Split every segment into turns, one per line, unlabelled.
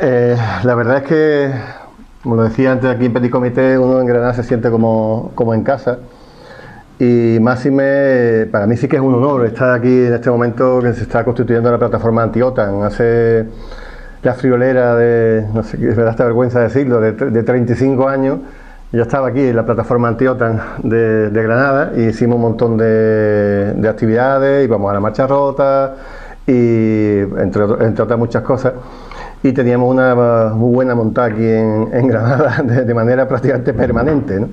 La verdad es que, como lo decía antes, aquí en Petit Comité uno en Granada se siente como en casa. Y máxime, para mí sí que es un honor estar aquí en este momento que se está constituyendo la plataforma anti-OTAN. Hace la friolera de, no sé, me da esta vergüenza decirlo, de 35 años. Yo estaba aquí en la plataforma anti-OTAN de Granada y hicimos un montón de actividades, íbamos a la marcha rota y entre otras muchas cosas. Y teníamos una muy buena montada aquí en Granada de manera prácticamente permanente, ¿no?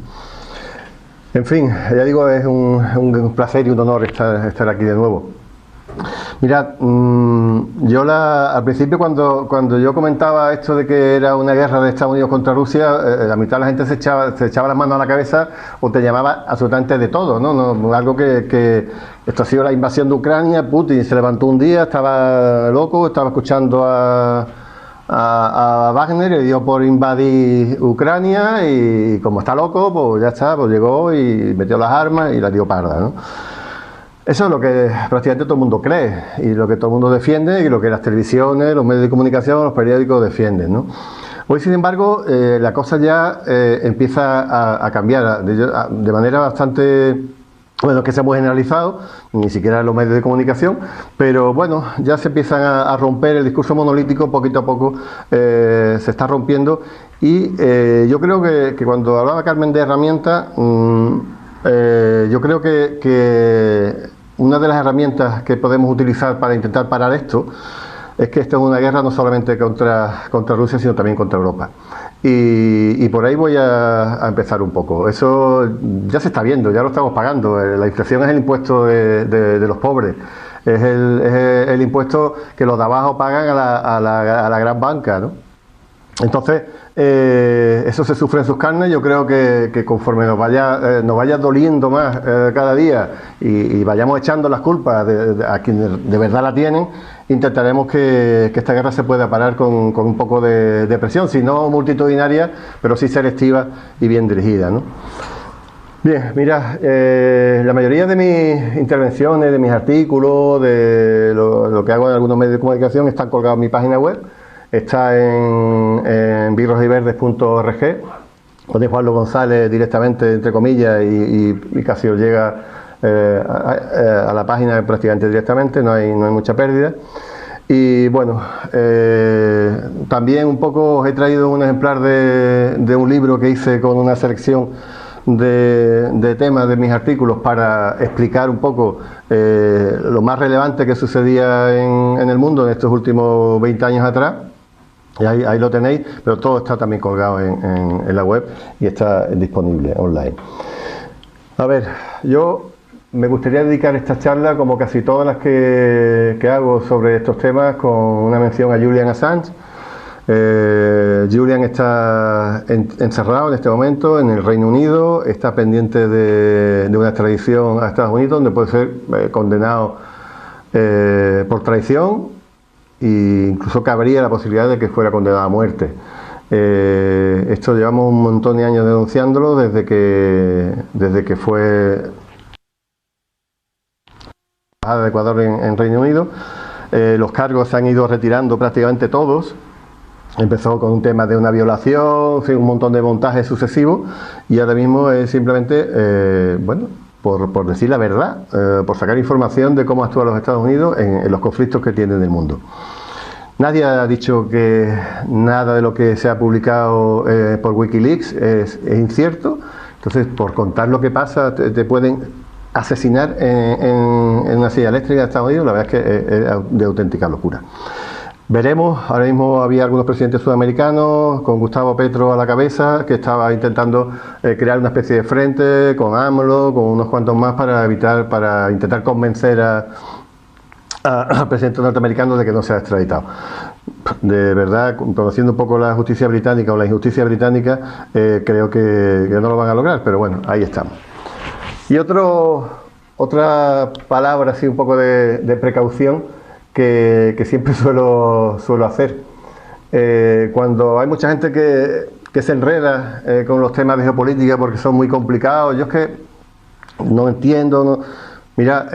En fin, ya digo, es un placer y un honor estar aquí de nuevo. Mirad, yo al principio cuando yo comentaba esto de que era una guerra de Estados Unidos contra Rusia, la mitad de la gente se echaba las manos a la cabeza o te llamaba absolutamente de todo, ¿no? Algo que esto ha sido la invasión de Ucrania. Putin se levantó un día, estaba loco, estaba escuchando a Wagner, le dio por invadir Ucrania y como está loco, pues ya está, pues llegó y metió las armas y la dio parda, ¿no? Eso es lo que prácticamente todo el mundo cree y lo que todo el mundo defiende y lo que las televisiones, los medios de comunicación, los periódicos defienden, ¿no? Hoy, sin embargo, la cosa ya empieza a cambiar de manera bastante... Bueno, que se ha muy generalizado, ni siquiera en los medios de comunicación, pero bueno, ya se empiezan a romper el discurso monolítico, poquito a poco se está rompiendo y yo creo que cuando hablaba Carmen de herramientas, yo creo que una de las herramientas que podemos utilizar para intentar parar esto es que esto es una guerra no solamente contra Rusia, sino también contra Europa. Y por ahí voy a empezar un poco. Eso ya se está viendo, ya lo estamos pagando. La inflación es el impuesto de los pobres. Es el impuesto que los de abajo pagan a la gran banca, ¿no? Entonces, eso se sufre en sus carnes. Yo creo que conforme nos vaya doliendo más cada día y vayamos echando las culpas a quienes de verdad la tienen, intentaremos que esta guerra se pueda parar con un poco de presión, si no multitudinaria, pero sí selectiva y bien dirigida, ¿no? Bien, mira, la mayoría de mis intervenciones, de mis artículos, de lo que hago en algunos medios de comunicación están colgados en mi página web. Está en birrosyverdes.org, donde Juanlo González directamente, entre comillas, y casi os llega a la página prácticamente directamente, no hay mucha pérdida. Y bueno, también un poco os he traído un ejemplar de un libro que hice con una selección de temas de mis artículos para explicar un poco lo más relevante que sucedía en el mundo en estos últimos 20 años atrás. Y ahí lo tenéis, pero todo está también colgado en la web y está disponible online. A ver, yo me gustaría dedicar esta charla, como casi todas las que hago sobre estos temas, con una mención a Julian Assange. Julian está encerrado en este momento en el Reino Unido, está pendiente de una extradición a Estados Unidos, donde puede ser condenado por traición. E incluso cabría la posibilidad de que fuera condenado a muerte. Esto llevamos un montón de años denunciándolo desde que fue embajada de Ecuador en Reino Unido. Los cargos se han ido retirando prácticamente todos. Empezó con un tema de una violación, un montón de montajes sucesivos, y ahora mismo es simplemente, bueno, por decir la verdad, por sacar información de cómo actúan los Estados Unidos en los conflictos que tienen en el mundo. Nadie ha dicho que nada de lo que se ha publicado por Wikileaks es incierto. Entonces, por contar lo que pasa, te pueden asesinar en una silla eléctrica de Estados Unidos. La verdad es que es de auténtica locura. Veremos, ahora mismo había algunos presidentes sudamericanos con Gustavo Petro a la cabeza que estaba intentando crear una especie de frente con AMLO, con unos cuantos más para intentar convencer al presidente norteamericano de que no sea extraditado. De verdad, conociendo un poco la justicia británica o la injusticia británica, creo que no lo van a lograr, pero bueno, ahí estamos. Y otra palabra así un poco de precaución que siempre suelo hacer. Cuando hay mucha gente que se enreda con los temas de geopolítica porque son muy complicados, yo es que no entiendo. Mira,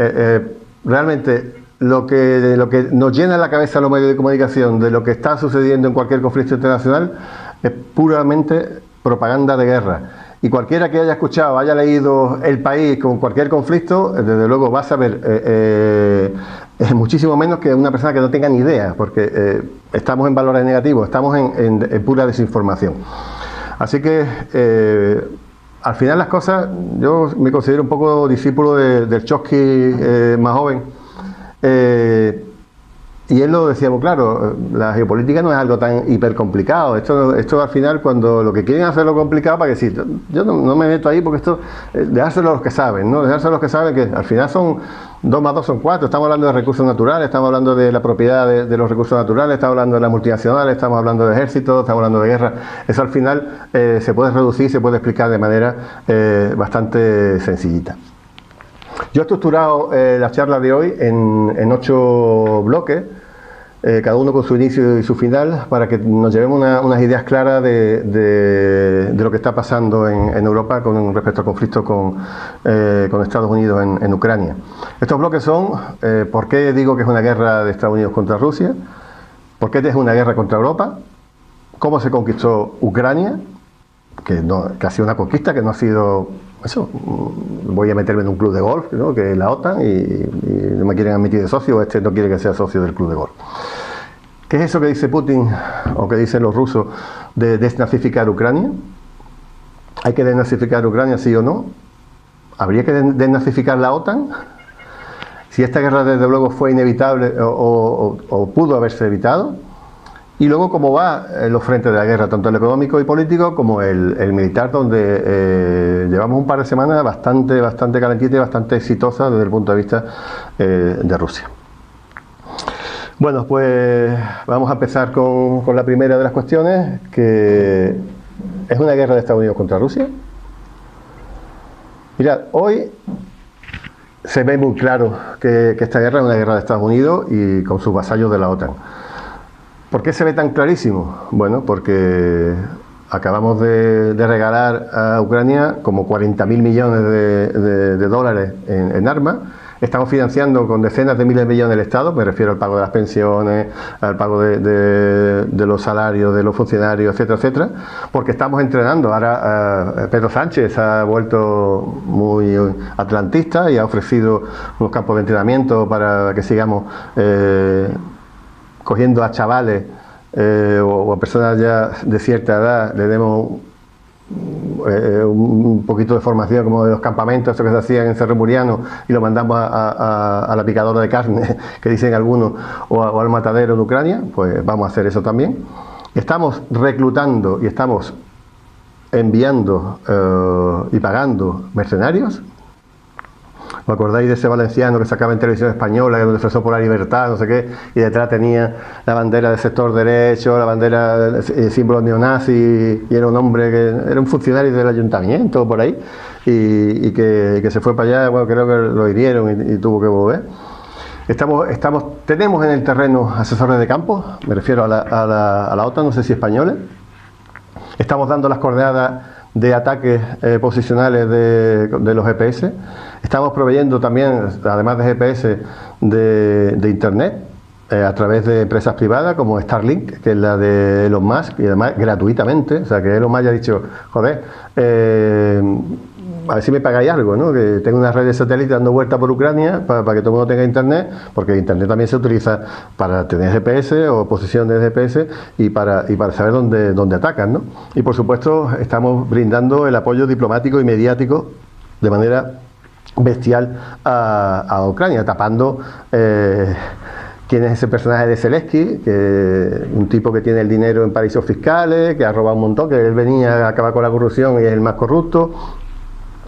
realmente lo que nos llena la cabeza a los medios de comunicación de lo que está sucediendo en cualquier conflicto internacional es puramente propaganda de guerra. Y cualquiera que haya escuchado, haya leído El País con cualquier conflicto, desde luego va a saber muchísimo menos que una persona que no tenga ni idea, porque estamos en valores negativos, estamos en pura desinformación. Así que al final las cosas, yo me considero un poco discípulo del Trotsky más joven, y él lo decía muy claro, la geopolítica no es algo tan hiper complicado, esto al final cuando lo que quieren hacerlo complicado, para que sí, yo no me meto ahí porque esto, dejárselo a los que saben, ¿no? Dejárselo a los que saben que al final son 2 más 2 son 4, estamos hablando de recursos naturales, estamos hablando de la propiedad de los recursos naturales, estamos hablando de las multinacionales, estamos hablando de ejércitos, estamos hablando de guerra, eso al final se puede reducir, se puede explicar de manera bastante sencillita. Yo he estructurado la charla de hoy en 8 bloques, cada uno con su inicio y su final, para que nos llevemos unas ideas claras de lo que está pasando en Europa con respecto al conflicto con Estados Unidos en Ucrania. Estos bloques son, ¿por qué digo que es una guerra de Estados Unidos contra Rusia? ¿Por qué es una guerra contra Europa? ¿Cómo se conquistó Ucrania? Que ha sido una conquista, que no ha sido... Eso, voy a meterme en un club de golf, ¿no? Que es la OTAN, y no me quieren admitir de socio, este no quiere que sea socio del club de golf. ¿Qué es eso que dice Putin, o que dicen los rusos, de desnazificar Ucrania? ¿Hay que desnazificar Ucrania, sí o no? ¿Habría que desnazificar la OTAN? Si esta guerra desde luego fue inevitable o pudo haberse evitado. Y luego cómo va los frentes de la guerra, tanto el económico y político como el militar, donde llevamos un par de semanas bastante calentita y bastante exitosa desde el punto de vista de Rusia. Bueno, pues vamos a empezar con la primera de las cuestiones, que es una guerra de Estados Unidos contra Rusia. Mirad, hoy se ve muy claro que esta guerra es una guerra de Estados Unidos y con sus vasallos de la OTAN. ¿Por qué se ve tan clarísimo? Bueno, porque acabamos de regalar a Ucrania como 40.000 millones de dólares en armas. Estamos financiando con decenas de miles de millones el Estado, me refiero al pago de las pensiones, al pago de los salarios de los funcionarios, etcétera, etcétera, porque estamos entrenando. Ahora Pedro Sánchez ha vuelto muy atlantista y ha ofrecido unos campos de entrenamiento para que sigamos cogiendo a chavales o a personas ya de cierta edad, le demos un poquito de formación como de los campamentos, eso que se hacían en Cerro Muriano, y lo mandamos a la picadora de carne, que dicen algunos, o al matadero en Ucrania. Pues vamos a hacer eso también. Estamos reclutando y estamos enviando y pagando mercenarios. ¿Os acordáis de ese valenciano que sacaba en televisión española, que defensó por la libertad, no sé qué, y detrás tenía la bandera del sector derecho, la bandera, símbolo neonazi, y era un hombre que era un funcionario del ayuntamiento por ahí, y que se fue para allá? Bueno, creo que lo hirieron y tuvo que volver. Tenemos en el terreno asesores de campo, me refiero a la OTAN, no sé si españoles. Estamos dando las coordenadas de ataques posicionales de los GPS. Estamos proveyendo también, además de GPS, de Internet a través de empresas privadas como Starlink, que es la de Elon Musk, y además gratuitamente. O sea, que Elon Musk ha dicho, joder, a ver si me pagáis algo, ¿no? Que tengo una red de satélite dando vuelta por Ucrania para que todo el mundo tenga Internet, porque Internet también se utiliza para tener GPS o posición de GPS y para saber dónde atacan, ¿no? Y por supuesto estamos brindando el apoyo diplomático y mediático de manera bestial a Ucrania, tapando quién es ese personaje de Zelensky, un tipo que tiene el dinero en paraísos fiscales, que ha robado un montón, que él venía a acabar con la corrupción y es el más corrupto,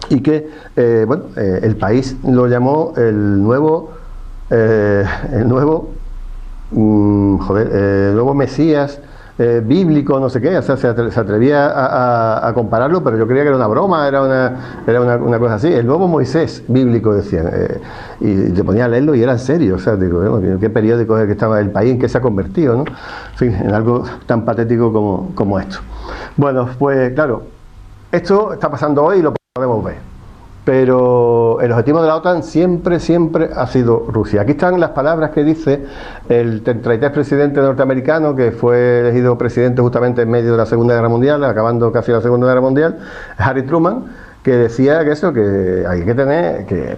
y que el país lo llamó el nuevo Mesías bíblico, no sé qué. O sea, se atrevía a compararlo, pero yo creía que era una broma, era una cosa así. El nuevo Moisés bíblico, decían, y te ponía a leerlo y era en serio. O sea, digo, bueno, qué periódico es el que estaba, el país en que se ha convertido, ¿no? En fin, en algo tan patético como esto. Bueno, pues claro, esto está pasando hoy y lo podemos ver. pero el objetivo de la OTAN siempre ha sido Rusia. Aquí están las palabras que dice el 33 presidente norteamericano, que fue elegido presidente justamente en medio de la Segunda Guerra Mundial, acabando casi la Segunda Guerra Mundial, Harry Truman, que decía que hay que tener, que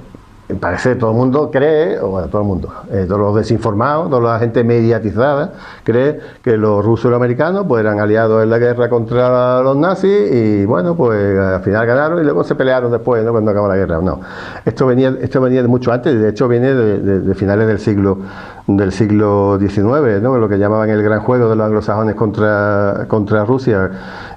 parece que todo el mundo cree, o bueno, todo el mundo, todos los desinformados, toda la gente mediatizada, cree que los rusos y los americanos pues eran aliados en la guerra contra los nazis y bueno, pues al final ganaron y luego se pelearon después, ¿no?, cuando acabó la guerra. No, esto venía de mucho antes, de hecho viene de finales del siglo XIX, ¿no?, lo que llamaban el gran juego de los anglosajones contra Rusia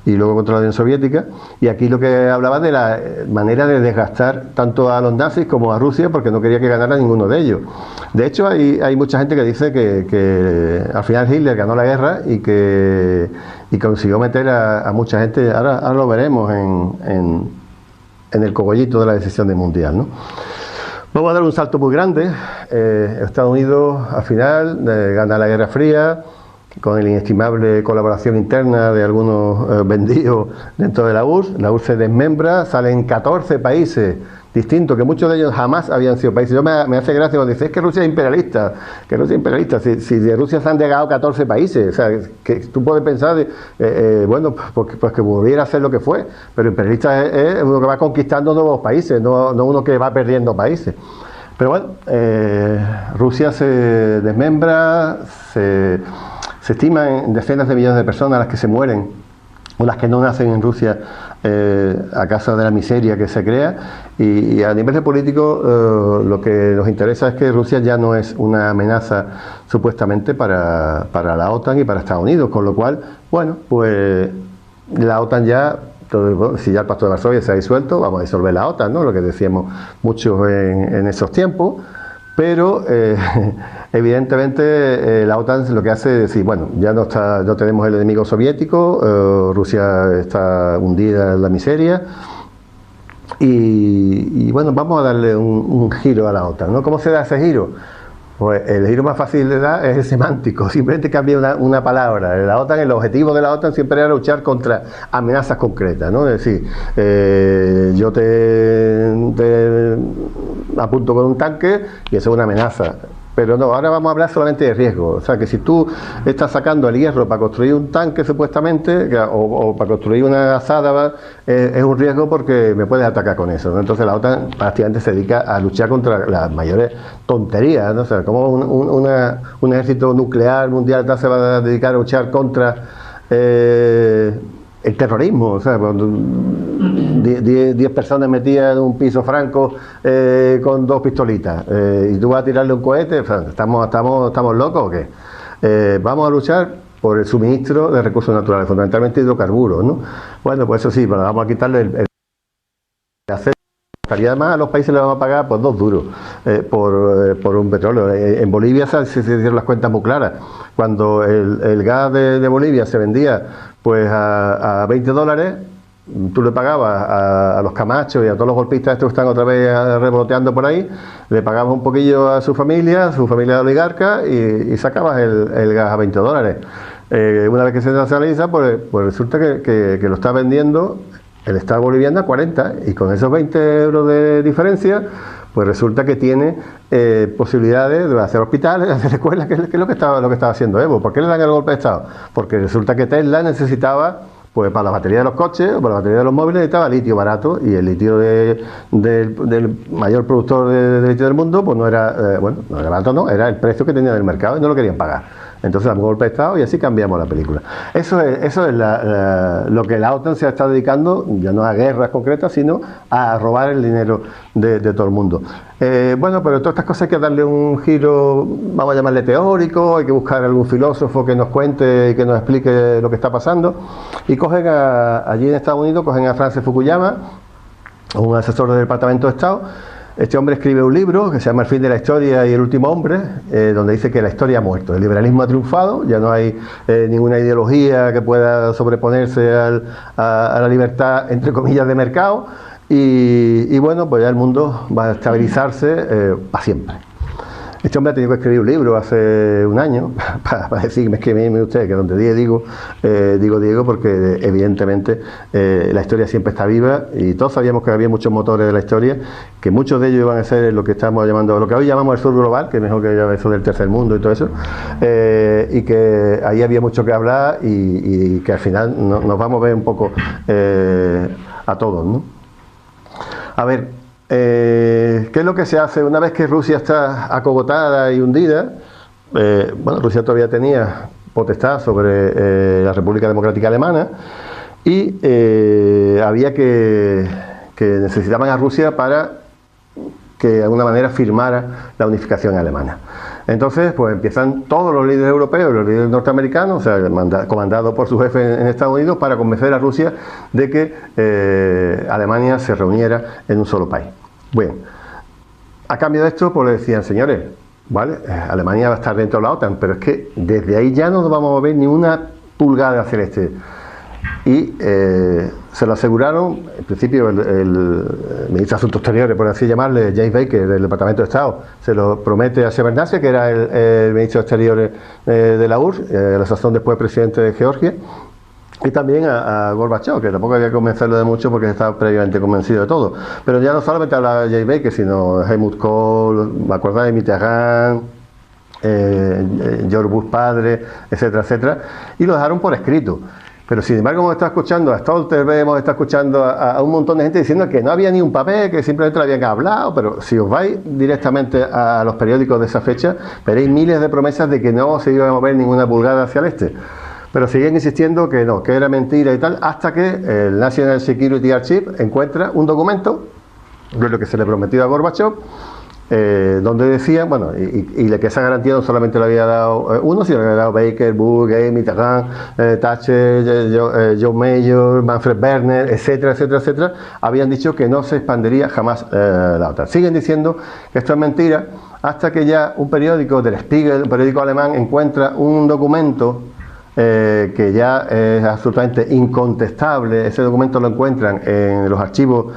y luego contra la Unión Soviética, y aquí lo que hablaba de la manera de desgastar tanto a los nazis como a Rusia, porque no quería que ganara ninguno de ellos. De hecho, hay mucha gente que dice que al final Hitler ganó la guerra y consiguió meter a mucha gente, ahora lo veremos en el cogollito de la decisión del Mundial, ¿no? Vamos a dar un salto muy grande. Estados Unidos al final gana la Guerra Fría, con la inestimable colaboración interna de algunos vendidos dentro de la URSS. La URSS se desmembra, salen 14 países distintos, que muchos de ellos jamás habían sido países. Yo me hace gracia cuando dices que Rusia es imperialista, si de Rusia se han llegado 14 países, o sea, que tú puedes pensar, bueno, pues que volviera a ser lo que fue, pero imperialista es uno que va conquistando nuevos países, no uno que va perdiendo países. Pero bueno, Rusia se desmembra, se estima en decenas de millones de personas las que se mueren o las que no nacen en Rusia a causa de la miseria que se crea, y a nivel de político lo que nos interesa es que Rusia ya no es una amenaza supuestamente para la OTAN y para Estados Unidos, con lo cual, bueno, pues la OTAN ya, si ya el Pacto de Varsovia se ha disuelto, vamos a disolver la OTAN, ¿no?, lo que decíamos muchos en esos tiempos. Pero evidentemente la OTAN lo que hace es decir, bueno, ya no tenemos el enemigo soviético, Rusia está hundida en la miseria y bueno, vamos a darle un giro a la OTAN, ¿no? ¿Cómo se da ese giro? Pues el giro más fácil de dar es el semántico, simplemente cambia una palabra. La OTAN, el objetivo de la OTAN siempre era luchar contra amenazas concretas, ¿no? Es decir, yo te apunto con un tanque y eso es una amenaza. Pero no, ahora vamos a hablar solamente de riesgo. O sea, que si tú estás sacando el hierro para construir un tanque supuestamente, o para construir una azada, es un riesgo porque me puedes atacar con eso, ¿no? Entonces la OTAN prácticamente se dedica a luchar contra las mayores tonterías, ¿no? O sea, como un ejército nuclear mundial se va a dedicar a luchar contra el terrorismo, o sea, cuando 10 personas metidas en un piso franco con 2 pistolitas y tú vas a tirarle un cohete, o sea, ¿estamos locos o qué? Vamos a luchar por el suministro de recursos naturales, fundamentalmente hidrocarburos, ¿no? Bueno, pues eso sí, pero vamos a quitarle el acero. Y además a los países les vamos a pagar pues 2 duros por un petróleo. En Bolivia se dieron las cuentas muy claras. Cuando el gas de Bolivia se vendía pues a $20, tú le pagabas a los camachos y a todos los golpistas estos que están otra vez revoloteando por ahí, le pagabas un poquillo a su familia de oligarca y sacabas el gas a $20. Una vez que se nacionaliza, pues resulta que lo está vendiendo el Estado boliviano a 40, y con esos 20 euros de diferencia, pues resulta que tiene posibilidades de hacer hospitales, de hacer escuelas, que es lo que estaba haciendo Evo. ¿Por qué le dan el golpe de Estado? Porque resulta que Tesla necesitaba, pues para la batería de los coches o para la batería de los móviles, necesitaba litio barato, y el litio del mayor productor de litio del mundo, pues no era barato, no, era el precio que tenía del mercado y no lo querían pagar. Entonces damos golpe de Estado y así cambiamos la película. Eso es lo que la OTAN se está dedicando, ya no a guerras concretas, sino a robar el dinero de todo el mundo. Bueno, pero todas estas cosas hay que darle un giro, vamos a llamarle teórico, hay que buscar algún filósofo que nos cuente y que nos explique lo que está pasando. Y cogen allí en Estados Unidos, cogen a Francis Fukuyama, un asesor del Departamento de Estado. Este hombre escribe un libro que se llama El fin de la historia y el último hombre, donde dice que la historia ha muerto, el liberalismo ha triunfado, ya no hay ninguna ideología que pueda sobreponerse a la libertad, entre comillas, de mercado, y bueno, pues ya el mundo va a estabilizarse para siempre. Este hombre ha tenido que escribir un libro hace un año para decirme, es que mire usted, que donde digo Diego, porque evidentemente la historia siempre está viva y todos sabíamos que había muchos motores de la historia, que muchos de ellos iban a ser lo que estamos llamando, lo que hoy llamamos el sur global, que es mejor que eso del tercer mundo y todo eso, y que ahí había mucho que hablar y que al final nos vamos a ver un poco a todos, ¿no? A ver, ¿qué es lo que se hace una vez que Rusia está acogotada y hundida? Bueno, Rusia todavía tenía potestad sobre la República Democrática Alemana y había que necesitaban a Rusia para que de alguna manera firmara la unificación alemana. Entonces, pues empiezan todos los líderes europeos, los líderes norteamericanos, o sea, comandados por su jefe en Estados Unidos, para convencer a Rusia de que Alemania se reuniera en un solo país. Bueno, a cambio de esto, pues le decían, señores, ¿vale? Alemania va a estar dentro de la OTAN, pero es que desde ahí ya no nos vamos a mover ni una pulgada hacia el este. Y se lo aseguraron, en principio el ministro de Asuntos Exteriores, por así llamarle, James Baker, del Departamento de Estado, se lo promete a Shevardnadze, que era el ministro de Exteriores de la URSS, a la sazón después presidente de Georgia, y también a Gorbachev, que tampoco había que convencerlo de mucho porque estaba previamente convencido de todo. Pero ya no solamente hablaba James Baker, sino Helmut Kohl, me acuerdo de Mitterrand, George Bush padre, etcétera, etcétera, y lo dejaron por escrito. Pero sin embargo hemos estado escuchando a Stoltenberg, hemos estado escuchando a un montón de gente diciendo que no había ni un papel, que simplemente lo habían hablado, pero si os vais directamente a los periódicos de esa fecha, veréis miles de promesas de que no se iba a mover ninguna pulgada hacia el este. Pero siguen insistiendo que no, que era mentira y tal, hasta que el National Security Archive encuentra un documento, de lo que se le prometió a Gorbachev, donde decían, bueno, y que esa garantía no solamente lo había dado uno, sino que lo había dado Baker, Bush, Gay, Mitterrand, Thatcher, John Major, Manfred Werner, etcétera, etcétera, etcétera, habían dicho que no se expandiría jamás la OTAN. Siguen diciendo que esto es mentira, hasta que ya un periódico del Spiegel, un periódico alemán, encuentra un documento que ya es absolutamente incontestable. Ese documento lo encuentran en los archivos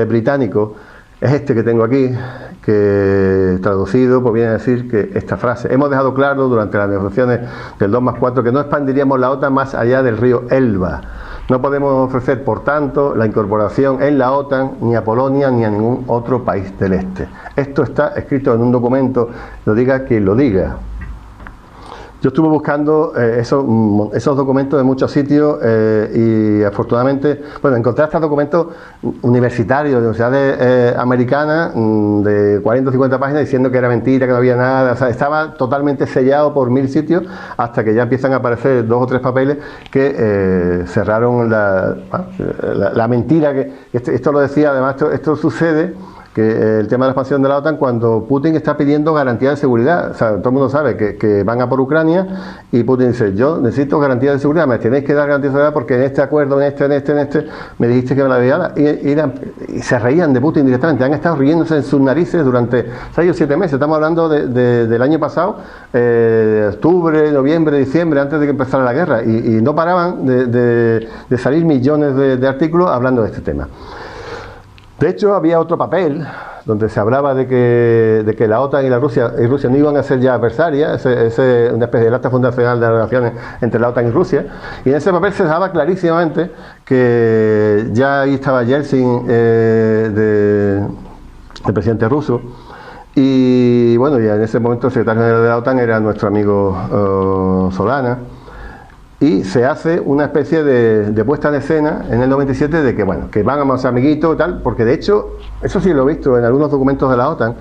británicos. Es este que tengo aquí, que traducido pues viene a decir que esta frase: hemos dejado claro durante las negociaciones del 2+4 que no expandiríamos la OTAN más allá del río Elba. No podemos ofrecer, por tanto, la incorporación en la OTAN ni a Polonia ni a ningún otro país del este. Esto está escrito en un documento, lo diga quien lo diga. Yo estuve buscando esos documentos en muchos sitios y afortunadamente, bueno, encontré hasta documentos universitarios de universidades americanas de 40 o 50 páginas diciendo que era mentira, que no había nada, o sea, estaba totalmente sellado por 1000 sitios hasta que ya empiezan a aparecer 2 o 3 papeles que cerraron la mentira. Esto lo decía, además esto sucede, que el tema de la expansión de la OTAN, cuando Putin está pidiendo garantía de seguridad. O sea, todo el mundo sabe que van a por Ucrania y Putin dice, yo necesito garantía de seguridad, me tenéis que dar garantía de seguridad porque en este acuerdo, en este, me dijiste que me la había dado. Y se reían de Putin directamente, han estado riéndose en sus narices durante 6 o 7 meses. Estamos hablando del año pasado, octubre, noviembre, diciembre, antes de que empezara la guerra, y no paraban de salir millones de artículos hablando de este tema. De hecho, había otro papel donde se hablaba de que la OTAN y Rusia no iban a ser ya adversarias, una especie de acta fundacional de las relaciones entre la OTAN y Rusia, y en ese papel se dejaba clarísimamente que ya ahí estaba Yeltsin, el presidente ruso, y bueno, ya en ese momento el secretario general de la OTAN era nuestro amigo Solana. Y se hace una especie de puesta en escena en el 97 de que, bueno, que van a ser amiguitos y tal, porque de hecho, eso sí lo he visto en algunos documentos de la OTAN,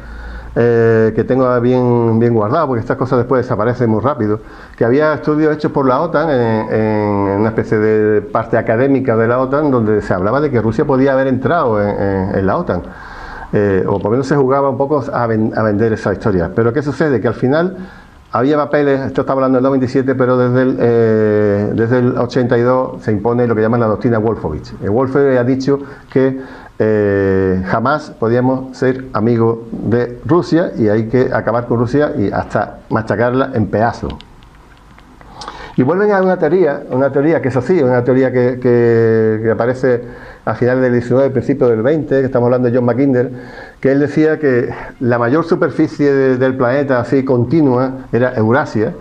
que tengo bien guardado, porque estas cosas después desaparecen muy rápido, que había estudios hechos por la OTAN en una especie de parte académica de la OTAN, donde se hablaba de que Rusia podía haber entrado en la OTAN, o por lo menos se jugaba un poco a vender esa historia. Pero ¿qué sucede? Que al final había papeles, esto estaba hablando del 97, pero desde el 82 se impone lo que llaman la doctrina Wolfowitz. Wolfowitz ha dicho que jamás podíamos ser amigos de Rusia y hay que acabar con Rusia y hasta machacarla en pedazos. Y vuelven a una teoría que es así, una teoría que aparece a finales del 19, principio del 20, que estamos hablando de John Mackinder, que él decía que la mayor superficie del planeta así continua era Eurasia,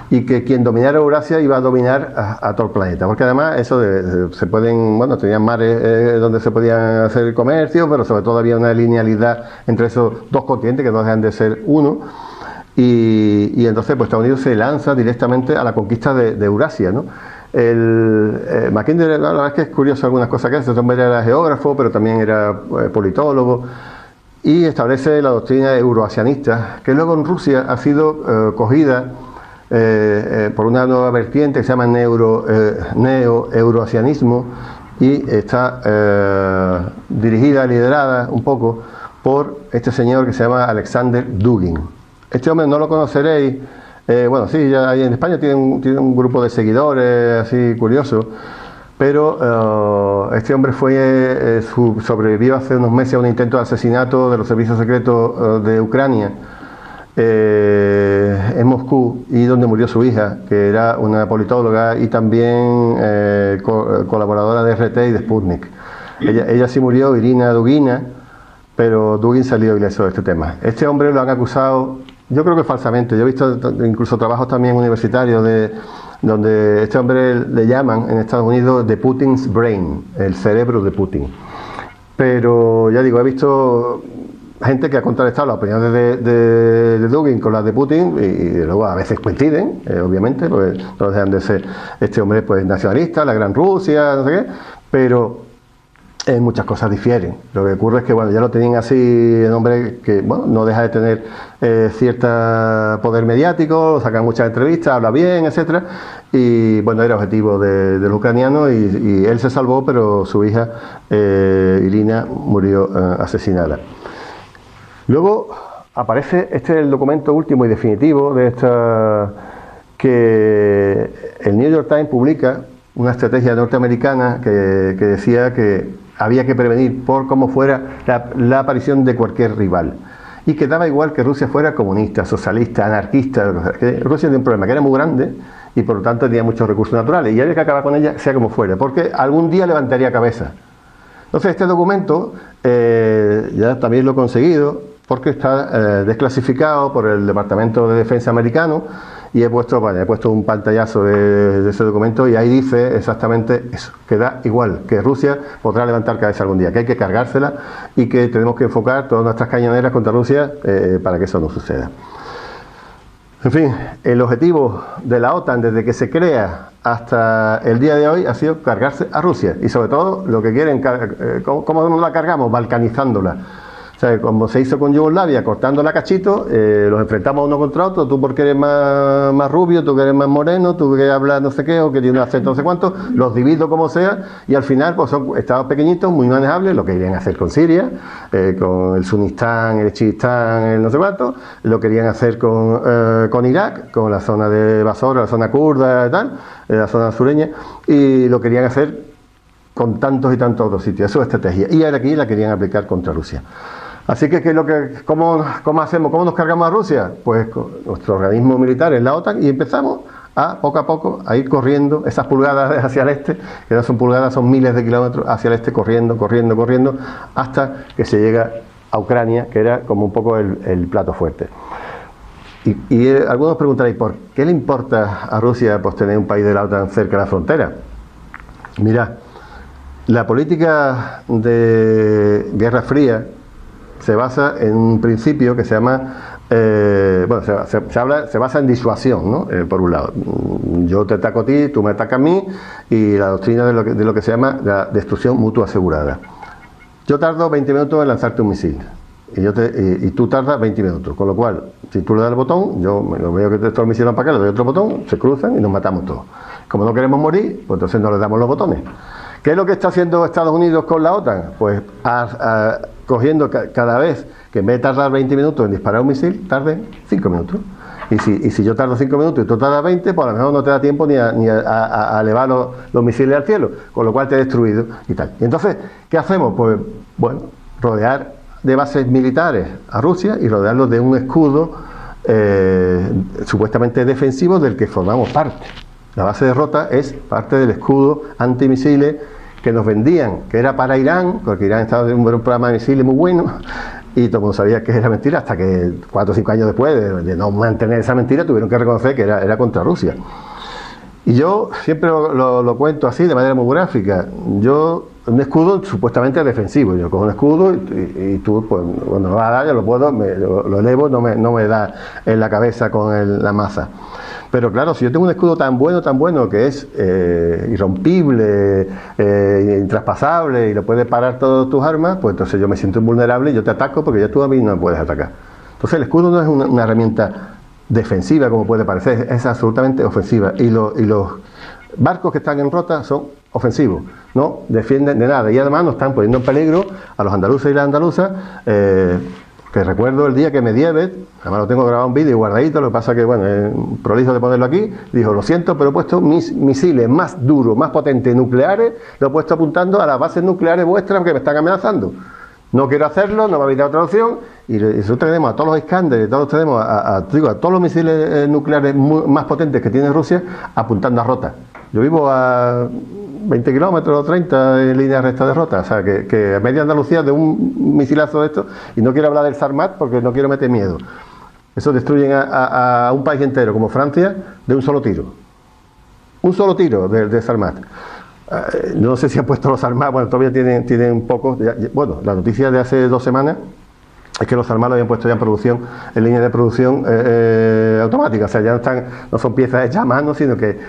y que quien dominara Eurasia iba a dominar a todo el planeta, porque además eso se pueden, bueno, tenían mares donde se podían hacer comercio, pero sobre todo había una linealidad entre esos dos continentes que no dejan de ser uno. Y entonces pues Estados Unidos se lanza directamente a la conquista de Eurasia, ¿no? Mackinder, la verdad es que es curioso algunas cosas que hace. Este hombre era geógrafo, pero también era politólogo, y establece la doctrina euroasianista, que luego en Rusia ha sido cogida por una nueva vertiente que se llama neo-euroasianismo, y está dirigida, liderada un poco por este señor que se llama Alexander Dugin. Este hombre no lo conoceréis, bueno, sí, ya ahí en España tiene un grupo de seguidores así curioso, pero este hombre sobrevivió hace unos meses a un intento de asesinato de los servicios secretos de Ucrania en Moscú, y donde murió su hija, que era una politóloga y también colaboradora de RT y de Sputnik. Ella sí murió, Irina Dugina, pero Dugin salió ileso de este tema. Este hombre lo han acusado, yo creo que falsamente. Yo he visto incluso trabajos también universitarios donde este hombre le llaman en Estados Unidos The Putin's Brain, el cerebro de Putin. Pero ya digo, he visto gente que ha contrarrestado las opiniones de Dugin con las de Putin, y luego a veces coinciden, obviamente, porque no dejan de ser este hombre pues nacionalista, la gran Rusia, no sé qué, pero en muchas cosas difieren. Lo que ocurre es que bueno, ya lo tenían así, un hombre que bueno, no deja de tener cierto poder mediático, saca muchas entrevistas, habla bien, etcétera, y bueno, era objetivo de los ucranianos, y él se salvó, pero su hija Irina murió asesinada. Luego aparece, este es el documento último y definitivo de esta, que el New York Times publica una estrategia norteamericana que decía que había que prevenir por cómo fuera la aparición de cualquier rival, y que daba igual que Rusia fuera comunista, socialista, anarquista, que Rusia tenía un problema, que era muy grande y por lo tanto tenía muchos recursos naturales, y había que acabar con ella sea como fuera, porque algún día levantaría cabeza. Entonces este documento ya también lo he conseguido, porque está desclasificado por el Departamento de Defensa americano, y he puesto un pantallazo de ese documento, y ahí dice exactamente eso, que da igual, que Rusia podrá levantar cabeza algún día, que hay que cargársela y que tenemos que enfocar todas nuestras cañoneras contra Rusia para que eso no suceda. En fin, el objetivo de la OTAN desde que se crea hasta el día de hoy ha sido cargarse a Rusia, y sobre todo lo que quieren, ¿cómo nos la cargamos? Balcanizándola. O sea, como se hizo con Yugoslavia, cortándola a cachitos, los enfrentamos uno contra otro, tú porque eres más rubio, tú que eres más moreno, tú que hablas no sé qué, o que tienes un acento no sé cuánto, los divido como sea, y al final pues son estados pequeñitos, muy manejables, lo que querían hacer con Siria, con el Sunistán, el Chistán, el no sé cuánto, lo querían hacer con Irak, con la zona de Basora, la zona kurda y tal, la zona sureña, y lo querían hacer con tantos y tantos otros sitios. Eso es estrategia, y ahora aquí la querían aplicar contra Rusia. Así que, ¿cómo hacemos? ¿Cómo nos cargamos a Rusia? Pues con nuestro organismo militar en la OTAN, y empezamos poco a poco a ir corriendo esas pulgadas hacia el este, que no son pulgadas, son miles de kilómetros hacia el este, corriendo, hasta que se llega a Ucrania, que era como un poco el plato fuerte. Y algunos preguntaréis, ¿por qué le importa a Rusia pues tener un país de la OTAN cerca de la frontera? Mirad, la política de Guerra Fría se basa en un principio que se llama, se basa en disuasión, ¿no? Por un lado, yo te ataco a ti, tú me atacas a mí, y la doctrina de lo que se llama la destrucción mutua asegurada. Yo tardo 20 minutos en lanzarte un misil, y tú tardas 20 minutos, con lo cual, si tú le das el botón, yo veo que estos misiles van para acá, le doy otro botón, se cruzan y nos matamos todos. Como no queremos morir, pues entonces no le damos los botones. ¿Qué es lo que está haciendo Estados Unidos con la OTAN? Pues cogiendo cada vez que en vez de tardar 20 minutos en disparar un misil, tarden 5 minutos. Y si yo tardo 5 minutos y tú tardas 20, pues a lo mejor no te da tiempo ni a elevar los misiles al cielo, con lo cual te he destruido y tal. Y entonces, ¿qué hacemos? Pues bueno, rodear de bases militares a Rusia y rodearlos de un escudo supuestamente defensivo del que formamos parte. La base de Rota es parte del escudo antimisiles que nos vendían, que era para Irán, porque Irán estaba en un programa de misiles muy bueno, y todo el mundo sabía que era mentira, hasta que 4 o 5 años después de no mantener esa mentira, tuvieron que reconocer que era contra Rusia. Y yo siempre lo cuento así, de manera muy gráfica. Un escudo supuestamente defensivo. Yo cojo un escudo y tú, pues, cuando me vas a dar, yo lo puedo, lo elevo, no me da en la cabeza con la masa. Pero claro, si yo tengo un escudo tan bueno, que es irrompible, intraspasable y lo puedes parar todas tus armas, pues entonces yo me siento invulnerable y yo te ataco porque ya tú a mí no me puedes atacar. Entonces el escudo no es una herramienta defensiva como puede parecer, es absolutamente ofensiva. Y los barcos que están en Rota son ofensivos, no defienden de nada y además nos están poniendo en peligro a los andaluces y las andaluzas. Que recuerdo el día que Medieves, además lo tengo grabado en vídeo guardadito, lo que pasa que, bueno, es prolijo de ponerlo aquí, dijo: lo siento, pero he puesto mis misiles más duros, más potentes, nucleares, lo he puesto apuntando a las bases nucleares vuestras que me están amenazando. No quiero hacerlo, no me habéis dado otra opción, y nosotros tenemos a todos los Iskander, tenemos a todos los misiles nucleares más potentes que tiene Rusia apuntando a Rota. Yo vivo a 20 kilómetros o 30 en línea recta de Rota, o sea que a media Andalucía de un misilazo de esto, y no quiero hablar del Sarmat porque no quiero meter miedo. Eso destruyen a un país entero como Francia de un solo tiro. Un solo tiro de Sarmat. No sé si han puesto los Sarmat, bueno, todavía tienen un poco. Bueno, la noticia de hace 2 semanas es que los Sarmat lo habían puesto ya en producción, en línea de producción automática, o sea, ya no son piezas hechas a mano, sino que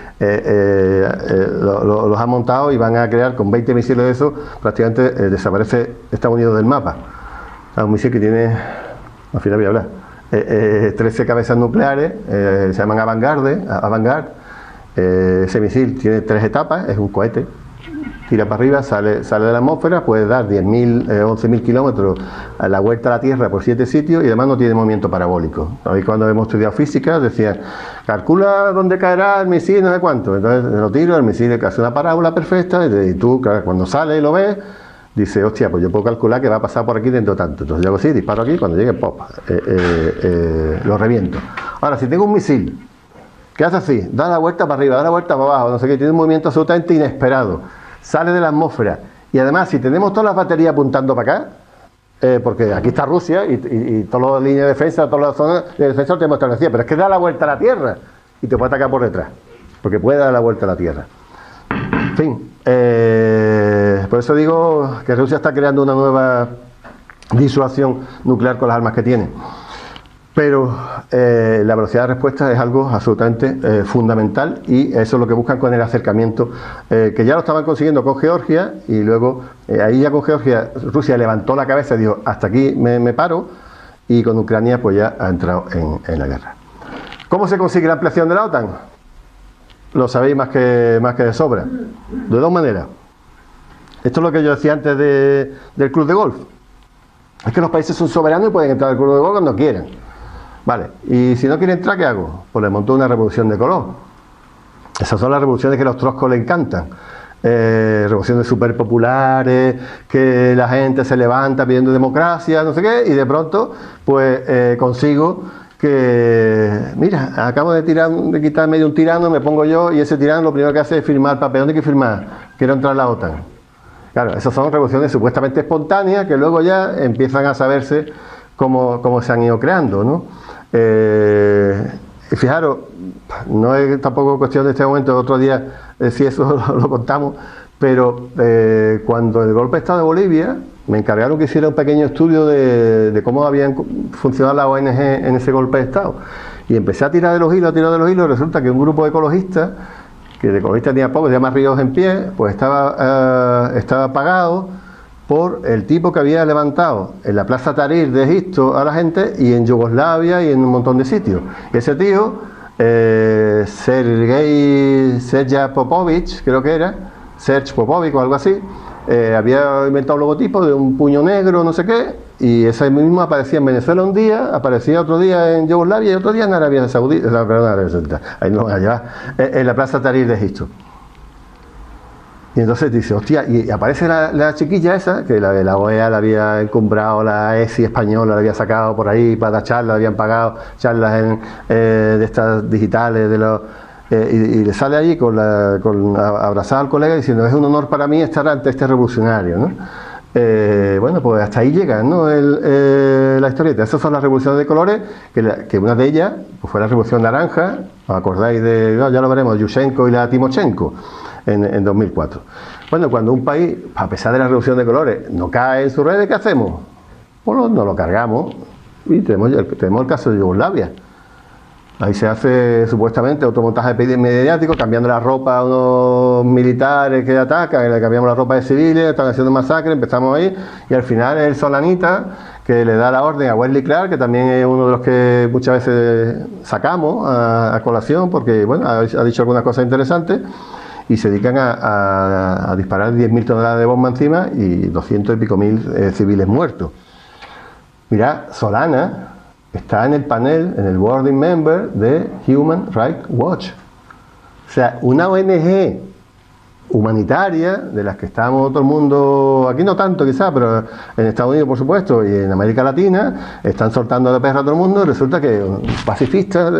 los han montado y van a crear con 20 misiles de esos, prácticamente desaparece Estados Unidos del mapa. Es un misil que tiene, al final voy a hablar, 13 cabezas nucleares, se llaman Avangard. Ese misil tiene 3 etapas, es un cohete, tira para arriba, sale de la atmósfera, puede dar 10.000, 11.000 kilómetros a la vuelta a la Tierra por 7 sitios y además no tiene movimiento parabólico. Ahí cuando hemos estudiado física decían: calcula dónde caerá el misil, no sé cuánto. Entonces lo tiro, el misil hace una parábola perfecta y tú, cuando sale y lo ves, dices: hostia, pues yo puedo calcular que va a pasar por aquí dentro tanto. Entonces yo hago así, disparo aquí, cuando llegue, pop, lo reviento. Ahora, si tengo un misil que hace así, da la vuelta para arriba, da la vuelta para abajo, no sé qué, tiene un movimiento absolutamente inesperado, sale de la atmósfera, y además si tenemos todas las baterías apuntando para acá, porque aquí está Rusia y todas las líneas de defensa, todas las zonas de defensa no tenemos establecidas, pero es que da la vuelta a la Tierra y te puede atacar por detrás, porque puede dar la vuelta a la Tierra. En fin, por eso digo que Rusia está creando una nueva disuasión nuclear con las armas que tiene. Pero la velocidad de respuesta es algo absolutamente fundamental, y eso es lo que buscan con el acercamiento, que ya lo estaban consiguiendo con Georgia, y luego ahí ya con Georgia Rusia levantó la cabeza y dijo: hasta aquí me paro, y con Ucrania pues ya ha entrado en la guerra. ¿Cómo se consigue la ampliación de la OTAN? Lo sabéis más que de sobra. De 2 maneras. Esto es lo que yo decía antes del club de golf. Es que los países son soberanos y pueden entrar al club de golf cuando quieran. Vale, y si no quiere entrar, ¿qué hago? Pues le monto una revolución de color. Esas son las revoluciones que a los troscos le encantan. Revoluciones súper populares, que la gente se levanta pidiendo democracia, no sé qué, y de pronto, pues consigo que, mira, acabo de quitar medio un tirano, me pongo yo, y ese tirano lo primero que hace es firmar el papel. ¿Dónde hay que firmar? Quiero entrar a la OTAN. Claro, esas son revoluciones supuestamente espontáneas que luego ya empiezan a saberse cómo se han ido creando, ¿no? Fijaros, no es tampoco cuestión de este momento, otro día si eso lo contamos, pero cuando el golpe de Estado de Bolivia me encargaron que hiciera un pequeño estudio de cómo habían funcionado las ONG en ese golpe de Estado, y empecé a tirar de los hilos, resulta que un grupo de ecologistas, que de ecologistas tenía poco, se llama Ríos en Pie, pues estaba pagado por el tipo que había levantado en la Plaza Tahrir de Egipto a la gente, y en Yugoslavia y en un montón de sitios. Y ese tío, Sergej Popovic, creo que era, Serge Popovic o algo así, había inventado un logotipo de un puño negro, no sé qué, y ese mismo aparecía en Venezuela un día, aparecía otro día en Yugoslavia y otro día en Arabia Saudita, ahí no, allá, en la Plaza Tahrir de Egipto. Y entonces dice: hostia, y aparece la chiquilla esa, que la de la OEA la había encumbrado, la ESI española la había sacado por ahí para dar charlas, habían pagado charlas de estas digitales y le sale allí abrazado al colega diciendo: es un honor para mí estar ante este revolucionario, ¿no? Bueno, pues hasta ahí llega, ¿no? La historieta. Esas son las revoluciones de colores, que una de ellas pues fue la Revolución Naranja. ¿Os acordáis ya lo veremos, Yushchenko y la Timoshenko en 2004? Bueno, cuando un país, a pesar de la Revolución de colores, no cae en sus redes, ¿qué hacemos? Bueno, nos lo cargamos y tenemos el caso de Yugoslavia. Ahí se hace supuestamente otro montaje mediático, cambiando la ropa a unos militares que atacan, le cambiamos la ropa de civiles, están haciendo masacre, empezamos ahí, y al final es el Solanita que le da la orden a Wesley Clark, que también es uno de los que muchas veces sacamos a colación, porque bueno, ha dicho algunas cosas interesantes, y se dedican a disparar 10.000 toneladas de bomba encima y 200 y pico mil civiles muertos. Mirad, Solana está en el panel, en el boarding member de Human Rights Watch. O sea, una ONG humanitaria, de las que estamos todo el mundo, aquí no tanto quizás, pero en Estados Unidos por supuesto, y en América Latina, están soltando la perra a todo el mundo, y resulta que pacifistas,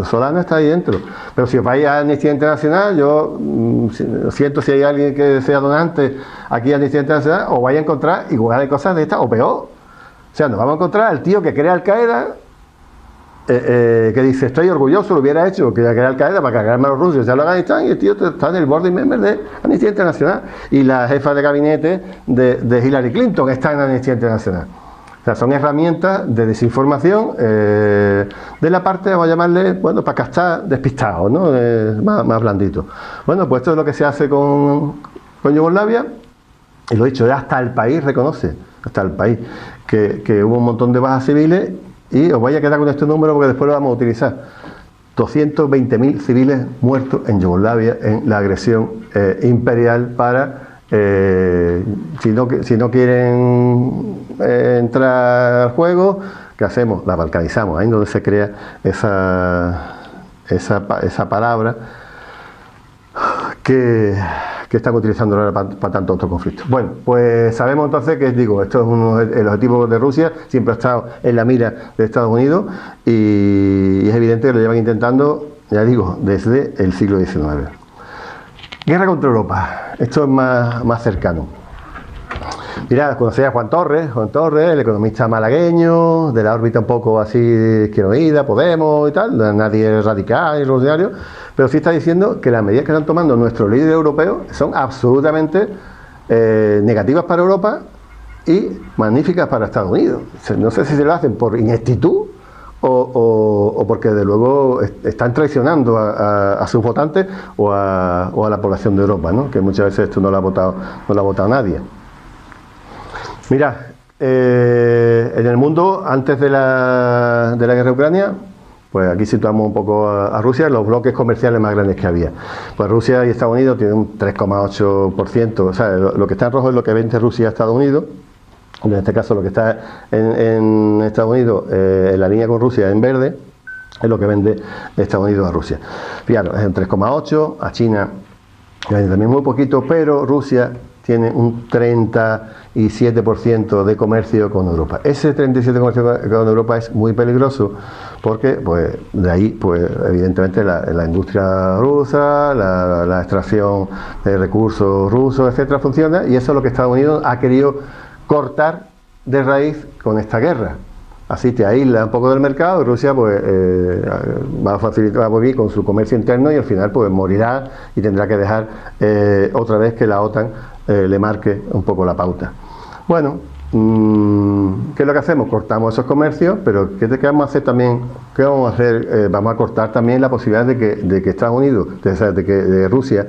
Solana está ahí dentro. Pero si os vais a Amnistía Internacional, yo lo siento si hay alguien que sea donante aquí a Amnistía Internacional, os vais a encontrar igual de cosas de estas, o peor. O sea, nos vamos a encontrar al tío que crea Al-Qaeda, que dice: estoy orgulloso, lo hubiera hecho, que crea Al-Qaeda para cargarme a los rusos, ya lo Afganistán, y el tío está en el boarding member de Amnistía Internacional. Y la jefa de gabinete de Hillary Clinton está en Amnistía Internacional. O sea, son herramientas de desinformación de la parte, vamos a llamarle, bueno, para castar despistados, ¿no? Más blanditos. Bueno, pues esto es lo que se hace con Yugoslavia, y lo he dicho, hasta el país reconoce, hasta el país, que hubo un montón de bajas civiles, y os voy a quedar con este número porque después lo vamos a utilizar. 220.000 civiles muertos en Yugoslavia en la agresión imperial para, si no quieren entrar al juego, ¿qué hacemos? La balcanizamos, ahí es donde se crea esa palabra que están utilizando ahora para tantos otros conflictos. Bueno, pues sabemos entonces que, digo, esto es el objetivo de Rusia, siempre ha estado en la mira de Estados Unidos, y es evidente que lo llevan intentando, ya digo, desde el siglo XIX. Guerra contra Europa, esto es más cercano. Mirad, conocéis a Juan Torres, el economista malagueño, de la órbita un poco así izquierdoída, Podemos y tal, nadie radical y revolucionario, pero sí está diciendo que las medidas que están tomando nuestros líderes europeos son absolutamente negativas para Europa y magníficas para Estados Unidos. No sé si se lo hacen por ineptitud o porque de luego están traicionando a sus votantes o a la población de Europa, ¿no? Que muchas veces esto no lo ha votado nadie. Mirad, en el mundo, antes de la guerra de Ucrania, pues aquí situamos un poco a Rusia, los bloques comerciales más grandes que había. Pues Rusia y Estados Unidos tienen un 3,8%, o sea, lo que está en rojo es lo que vende Rusia a Estados Unidos. En este caso, lo que está en Estados Unidos, en la línea con Rusia, en verde, es lo que vende Estados Unidos a Rusia. Fijaros, es un 3,8%, a China también muy poquito, pero Rusia tiene un 37% de comercio con Europa. Ese 37% de comercio con Europa es muy peligroso porque, pues, de ahí, pues, evidentemente la industria rusa, la extracción de recursos rusos, etcétera, funciona, y eso es lo que Estados Unidos ha querido cortar de raíz con esta guerra. Así te aísla un poco del mercado, y Rusia pues va a vivir con su comercio interno, y al final pues morirá y tendrá que dejar otra vez que la OTAN le marque un poco la pauta. Bueno, ¿qué es lo que hacemos? Cortamos esos comercios, pero ¿qué vamos a hacer también? ¿Qué vamos a hacer? Vamos a cortar también la posibilidad de que Estados Unidos, de Rusia,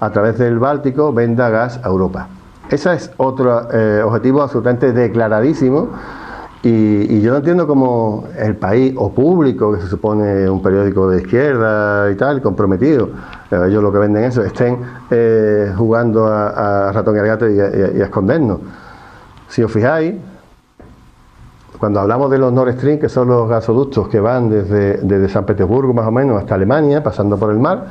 a través del Báltico, venda gas a Europa. Ese es otro objetivo absolutamente declaradísimo. Y yo no entiendo cómo el país, o Público, que se supone un periódico de izquierda y tal, comprometido, ellos lo que venden eso, estén jugando a ratón y al gato y a escondernos. Si os fijáis, cuando hablamos de los Nord Stream, que son los gasoductos que van desde San Petersburgo más o menos hasta Alemania, pasando por el mar,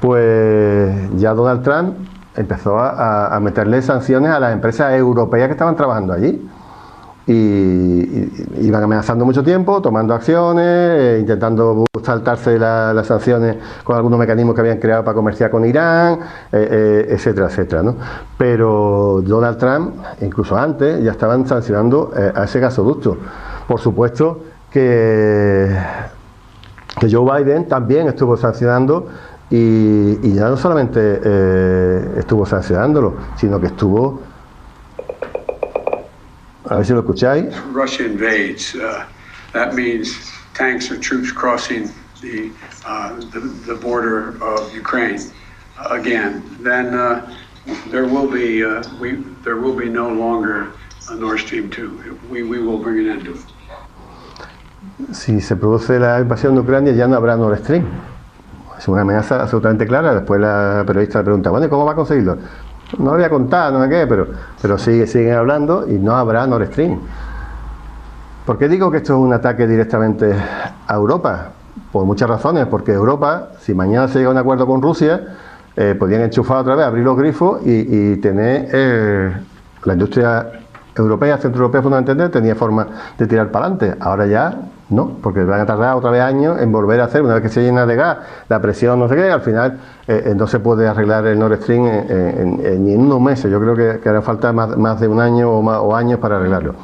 pues ya Donald Trump empezó a meterle sanciones a las empresas europeas que estaban trabajando allí. iban amenazando mucho tiempo, tomando acciones, intentando saltarse las sanciones con algunos mecanismos que habían creado para comerciar con Irán, etcétera, etcétera, ¿no? Pero Donald Trump, incluso antes, ya estaban sancionando a ese gasoducto. Por supuesto que Joe Biden también estuvo sancionando y ya no solamente estuvo sancionándolo, sino que estuvo... A ver si lo escucháis.
Russia invades. That means tanks or troops crossing the border of Ukraine again. Then there will be no longer a Nord Stream 2. We will bring an end to it.
Si se produce la invasión de Ucrania, ya no habrá Nord Stream. Es una amenaza absolutamente clara. Después la periodista le pregunta, bueno, ¿y cómo va a conseguirlo? No lo voy a contar, no sé qué, pero siguen hablando y no habrá Nord Stream. ¿Por qué digo que esto es un ataque directamente a Europa? Por muchas razones, porque Europa, si mañana se llega a un acuerdo con Rusia, podrían enchufar otra vez, abrir los grifos y tener la industria europea, centroeuropea fundamentalmente, tenía forma de tirar para adelante. Ahora ya no, porque van a tardar otra vez años en volver a hacer, una vez que se llena de gas, la presión no sé qué, al final no se puede arreglar el Nord Stream ni en unos meses. Yo creo que hará falta más de un año o años para arreglarlo.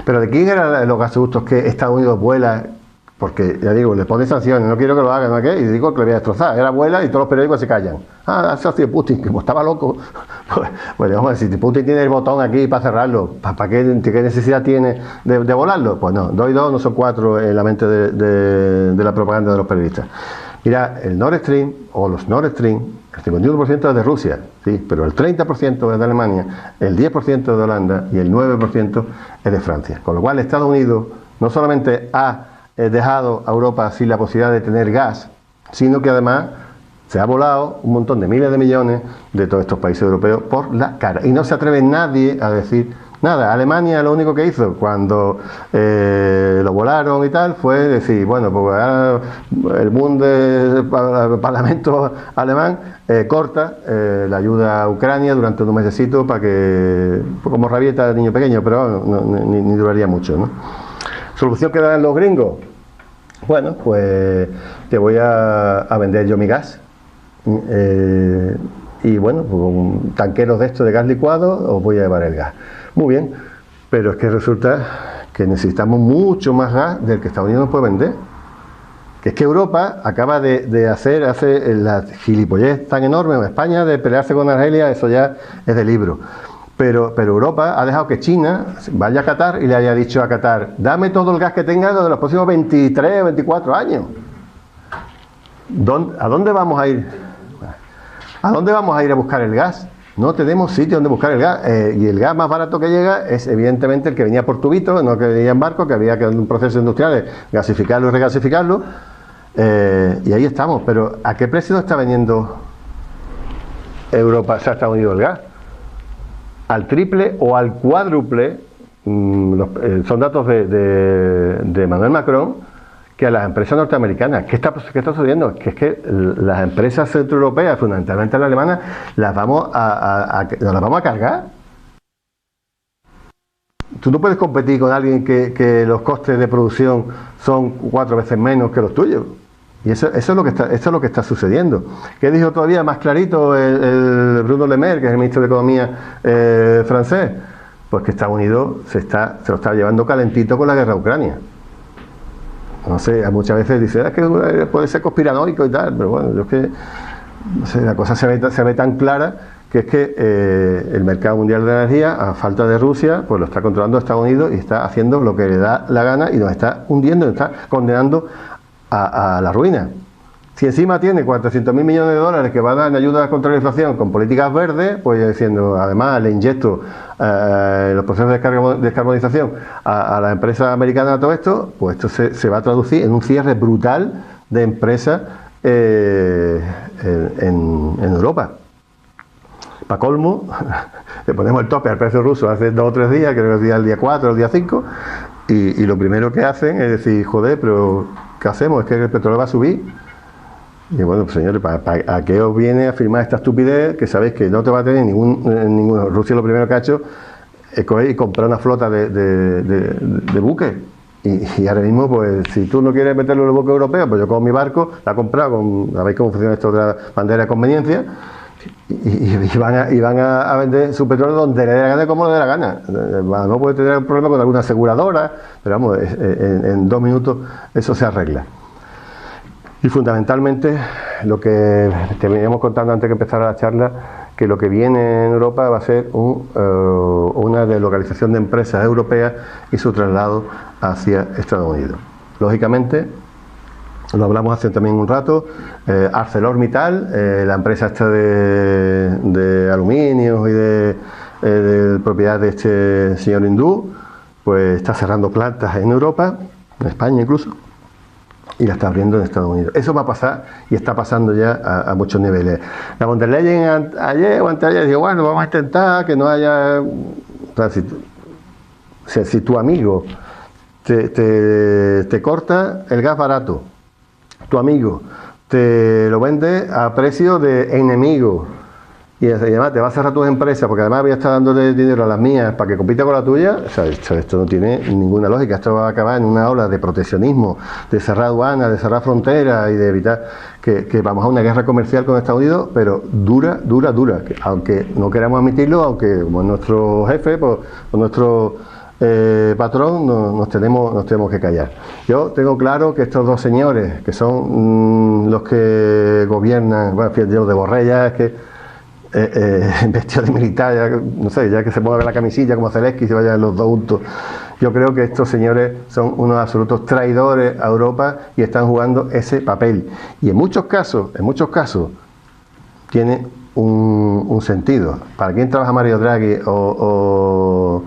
Pero ¿de quién eran los gasoductos que Estados Unidos vuela? Porque, ya digo, le pone sanciones, no quiero que lo hagan, ¿no? Y digo que lo voy a destrozar. Era abuela y todos los periódicos se callan. Ah, eso ha sido Putin, que como estaba loco. Pues vamos a decir, si Putin tiene el botón aquí para cerrarlo, ¿para qué necesidad tiene de volarlo? Pues no, 2 y 2 no son 4 en la mente de la propaganda de los periodistas. Mira, el Nord Stream, o los Nord Stream, el 51% es de Rusia, sí, pero el 30% es de Alemania, el 10% es de Holanda y el 9% es de Francia. Con lo cual, Estados Unidos no solamente ha dejado a Europa sin la posibilidad de tener gas, sino que además se ha volado un montón de miles de millones de todos estos países europeos por la cara. Y no se atreve nadie a decir nada. Alemania lo único que hizo cuando lo volaron y tal fue decir, bueno, pues ahora el Parlamento alemán corta la ayuda a Ucrania durante unos mesecitos para que, como rabieta de niño pequeño, pero ni duraría mucho, ¿no? ¿Solución que dan los gringos? Bueno, pues te voy a vender yo mi gas. Y bueno, pues con tanqueros de estos de gas licuado os voy a llevar el gas. Muy bien, pero es que resulta que necesitamos mucho más gas del que Estados Unidos nos puede vender. Que es que Europa acaba de hacer la gilipollez tan enorme en España de pelearse con Argelia, eso ya es de libro. Pero Europa ha dejado que China vaya a Qatar y le haya dicho a Qatar, dame todo el gas que tengas de los próximos 23 o 24 años. ¿A dónde vamos a ir? ¿A dónde vamos a ir a buscar el gas? No tenemos sitio donde buscar el gas. Y el gas más barato que llega es evidentemente el que venía por tubito, no que venía en barco, que había que en un proceso industrial de gasificarlo y regasificarlo. Y ahí estamos. Pero ¿a qué precio está vendiendo Europa, o sea, Estados Unidos el gas? Al triple o al cuádruple, son datos de Emmanuel Macron, que a las empresas norteamericanas. ¿Qué está sucediendo? Que es que las empresas centroeuropeas, fundamentalmente las alemanas, las vamos a cargar. Tú no puedes competir con alguien que los costes de producción son 4 veces menos que los tuyos. Y eso es lo que está sucediendo. ¿Qué dijo todavía más clarito el Bruno Le Maire, que es el ministro de Economía francés? Pues que Estados Unidos se lo está llevando calentito con la guerra a Ucrania. No sé, muchas veces dice, es que puede ser conspiranoico y tal, pero bueno, yo es que no sé, la cosa se ve tan clara que es que el mercado mundial de la energía, a falta de Rusia, pues lo está controlando Estados Unidos y está haciendo lo que le da la gana y nos está hundiendo, nos está condenando a la ruina. Si encima tiene 400.000 millones de dólares que va a dar en ayuda contra la inflación con políticas verdes, pues diciendo, además le inyecto los procesos de descarbonización a la empresa americana, todo esto, pues esto se va a traducir en un cierre brutal de empresas en Europa. Para colmo, le ponemos el tope al precio ruso hace 2 o 3 días, creo que el día 4 o el día 5, y lo primero que hacen es decir, joder, pero ¿qué hacemos? Es que el petróleo va a subir. Y bueno, pues señores, ¿a qué os viene a firmar esta estupidez que sabéis que no te va a tener ningún... Rusia lo primero que ha hecho coger y comprar una flota de buques. Y ahora mismo, pues, si tú no quieres meterlo en el buque europeo, pues yo con mi barco la he comprado, ¿sabéis cómo funciona esto de la bandera de conveniencia? Y van a vender su petróleo donde le dé la gana y como le dé la gana. No puede tener un problema con alguna aseguradora, pero vamos, en 2 minutos eso se arregla. Y fundamentalmente, lo que te veníamos contando antes que empezara la charla, que lo que viene en Europa va a ser una deslocalización de empresas europeas y su traslado hacia Estados Unidos. Lógicamente, lo hablamos hace también un rato, ArcelorMittal, la empresa esta de aluminios y de propiedad de este señor hindú, pues está cerrando plantas en Europa, en España incluso, y la está abriendo en Estados Unidos. Eso va a pasar y está pasando ya a muchos niveles. La von der Leyen ayer o anteayer dijo, bueno, vamos a intentar que no haya... O sea, si tu amigo te corta el gas barato, tu amigo te lo vende a precio de enemigo y además te va a cerrar tus empresas porque además voy a estar dándole dinero a las mías para que compita con la tuya, o sea, esto no tiene ninguna lógica. Esto va a acabar en una ola de proteccionismo, de cerrar aduanas, de cerrar fronteras y de evitar que vamos a una guerra comercial con Estados Unidos, pero dura, que aunque no queramos admitirlo, aunque como nuestro jefe, pues nuestro patrón, nos tenemos que callar. Yo tengo claro que estos dos señores, que son los que gobiernan, bueno, fíjate, los de Borrell es que vestido de militar, ya, no sé, ya que se ponga la camisilla como Zelensky y se vayan los dos juntos. Yo creo que estos señores son unos absolutos traidores a Europa y están jugando ese papel. Y en muchos casos tiene un sentido. ¿Para quién trabaja Mario Draghi o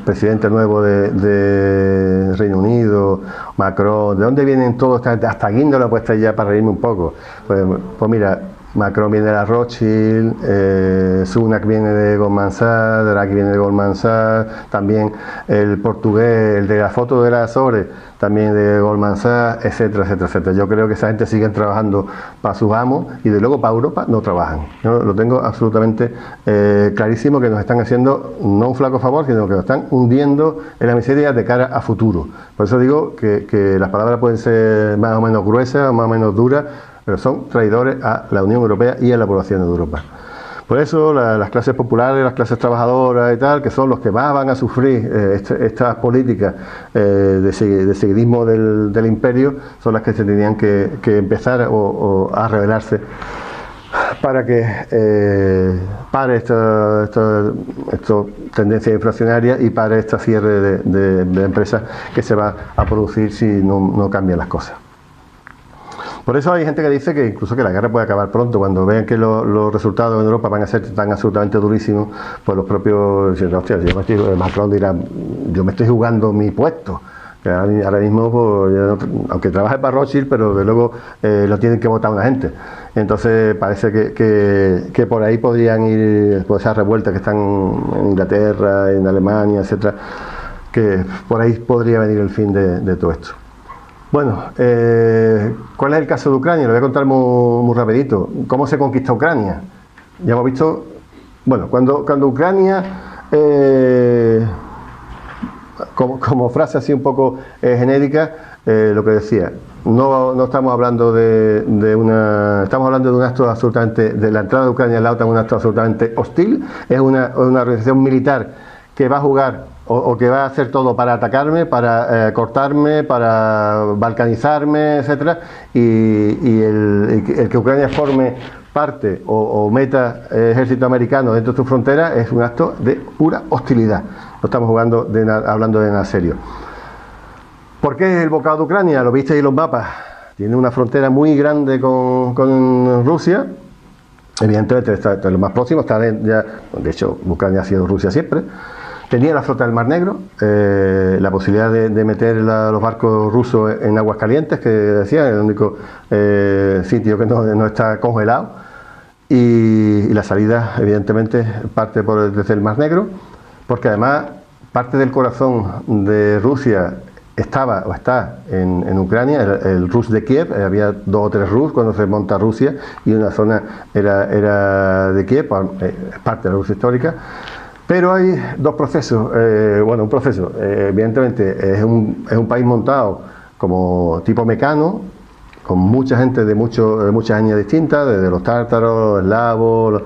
presidente nuevo de Reino Unido, Macron? ¿De dónde vienen todos? Hasta Guindo lo he puesto ya para reírme un poco. Pues mira, Macron viene de la Rothschild, Sunak viene de Goldman Sachs, Draghi viene de Goldman Sachs, también el portugués, el de la foto de la Azores, también de Goldman Sachs, etcétera, etcétera, etcétera. Yo creo que esa gente sigue trabajando para sus amos y de luego para Europa no trabajan. Yo lo tengo absolutamente clarísimo, que nos están haciendo no un flaco favor, sino que nos están hundiendo en la miseria de cara a futuro. Por eso digo que las palabras pueden ser más o menos gruesas, más o menos duras, pero son traidores a la Unión Europea y a la población de Europa. Por eso las clases populares, las clases trabajadoras y tal, que son los que más van a sufrir estas políticas de seguidismo del imperio, son las que se tenían que empezar a rebelarse para que pare esta tendencia inflacionaria y pare este cierre de empresas que se va a producir si no cambian las cosas. Por eso hay gente que dice que incluso que la guerra puede acabar pronto, cuando vean que los resultados en Europa van a ser tan absolutamente durísimos, pues los propios dicen, hostia, Macron dirá, yo me estoy jugando mi puesto. Que ahora mismo, pues, aunque trabaje para Rothschild, pero de luego lo tienen que votar una gente. Entonces parece que por ahí podrían ir, por esas revueltas que están en Inglaterra, en Alemania, etcétera, que por ahí podría venir el fin de todo esto. Bueno, ¿cuál es el caso de Ucrania? Lo voy a contar muy rapidito. ¿Cómo se conquista Ucrania? Ya hemos visto, bueno, cuando Ucrania, como frase así un poco genérica, lo que decía, no estamos hablando estamos hablando de un acto absolutamente, de la entrada de Ucrania en la OTAN, un acto absolutamente hostil. Es una organización militar que va a jugar o que va a hacer todo para atacarme, para cortarme, para balcanizarme, etcétera, y el que Ucrania forme parte o meta ejército americano dentro de su frontera es un acto de pura hostilidad. No estamos hablando de nada serio. ¿Por qué el bocado de Ucrania? Lo visteis en los mapas. Tiene una frontera muy grande con Rusia. Evidentemente está lo más próximo, de hecho Ucrania ha sido Rusia siempre. Tenía la flota del Mar Negro, la posibilidad de meter los barcos rusos en aguas calientes, que decía, el único sitio que no está congelado, y la salida evidentemente parte desde el Mar Negro, porque además parte del corazón de Rusia estaba o está en Ucrania, el Rus de Kiev. Había 2 o 3 Rus cuando se monta Rusia, y una zona era de Kiev, parte de la Rusia histórica. Pero hay dos procesos, bueno, un proceso, evidentemente es un país montado como tipo mecano, con mucha gente de muchas etnias distintas, desde los tártaros, eslavos,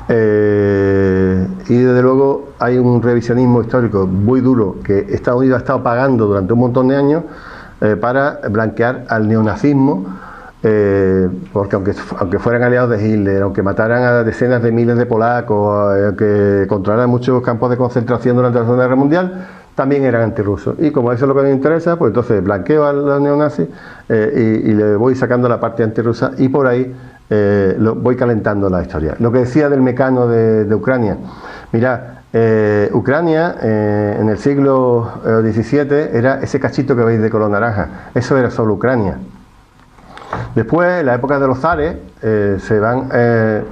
y desde luego hay un revisionismo histórico muy duro que Estados Unidos ha estado pagando durante un montón de años para blanquear al neonazismo, porque aunque fueran aliados de Hitler, aunque mataran a decenas de miles de polacos, aunque controlaran muchos campos de concentración durante la Segunda Guerra Mundial, también eran antirrusos. Y como eso es lo que me interesa, pues entonces blanqueo a los neonazis y le voy sacando la parte antirrusa y por ahí voy calentando la historia. Lo que decía del mecano de Ucrania. Mirad, Ucrania en el siglo XVII era ese cachito que veis de color naranja. Eso era solo Ucrania. Después, en la época de los zares, se van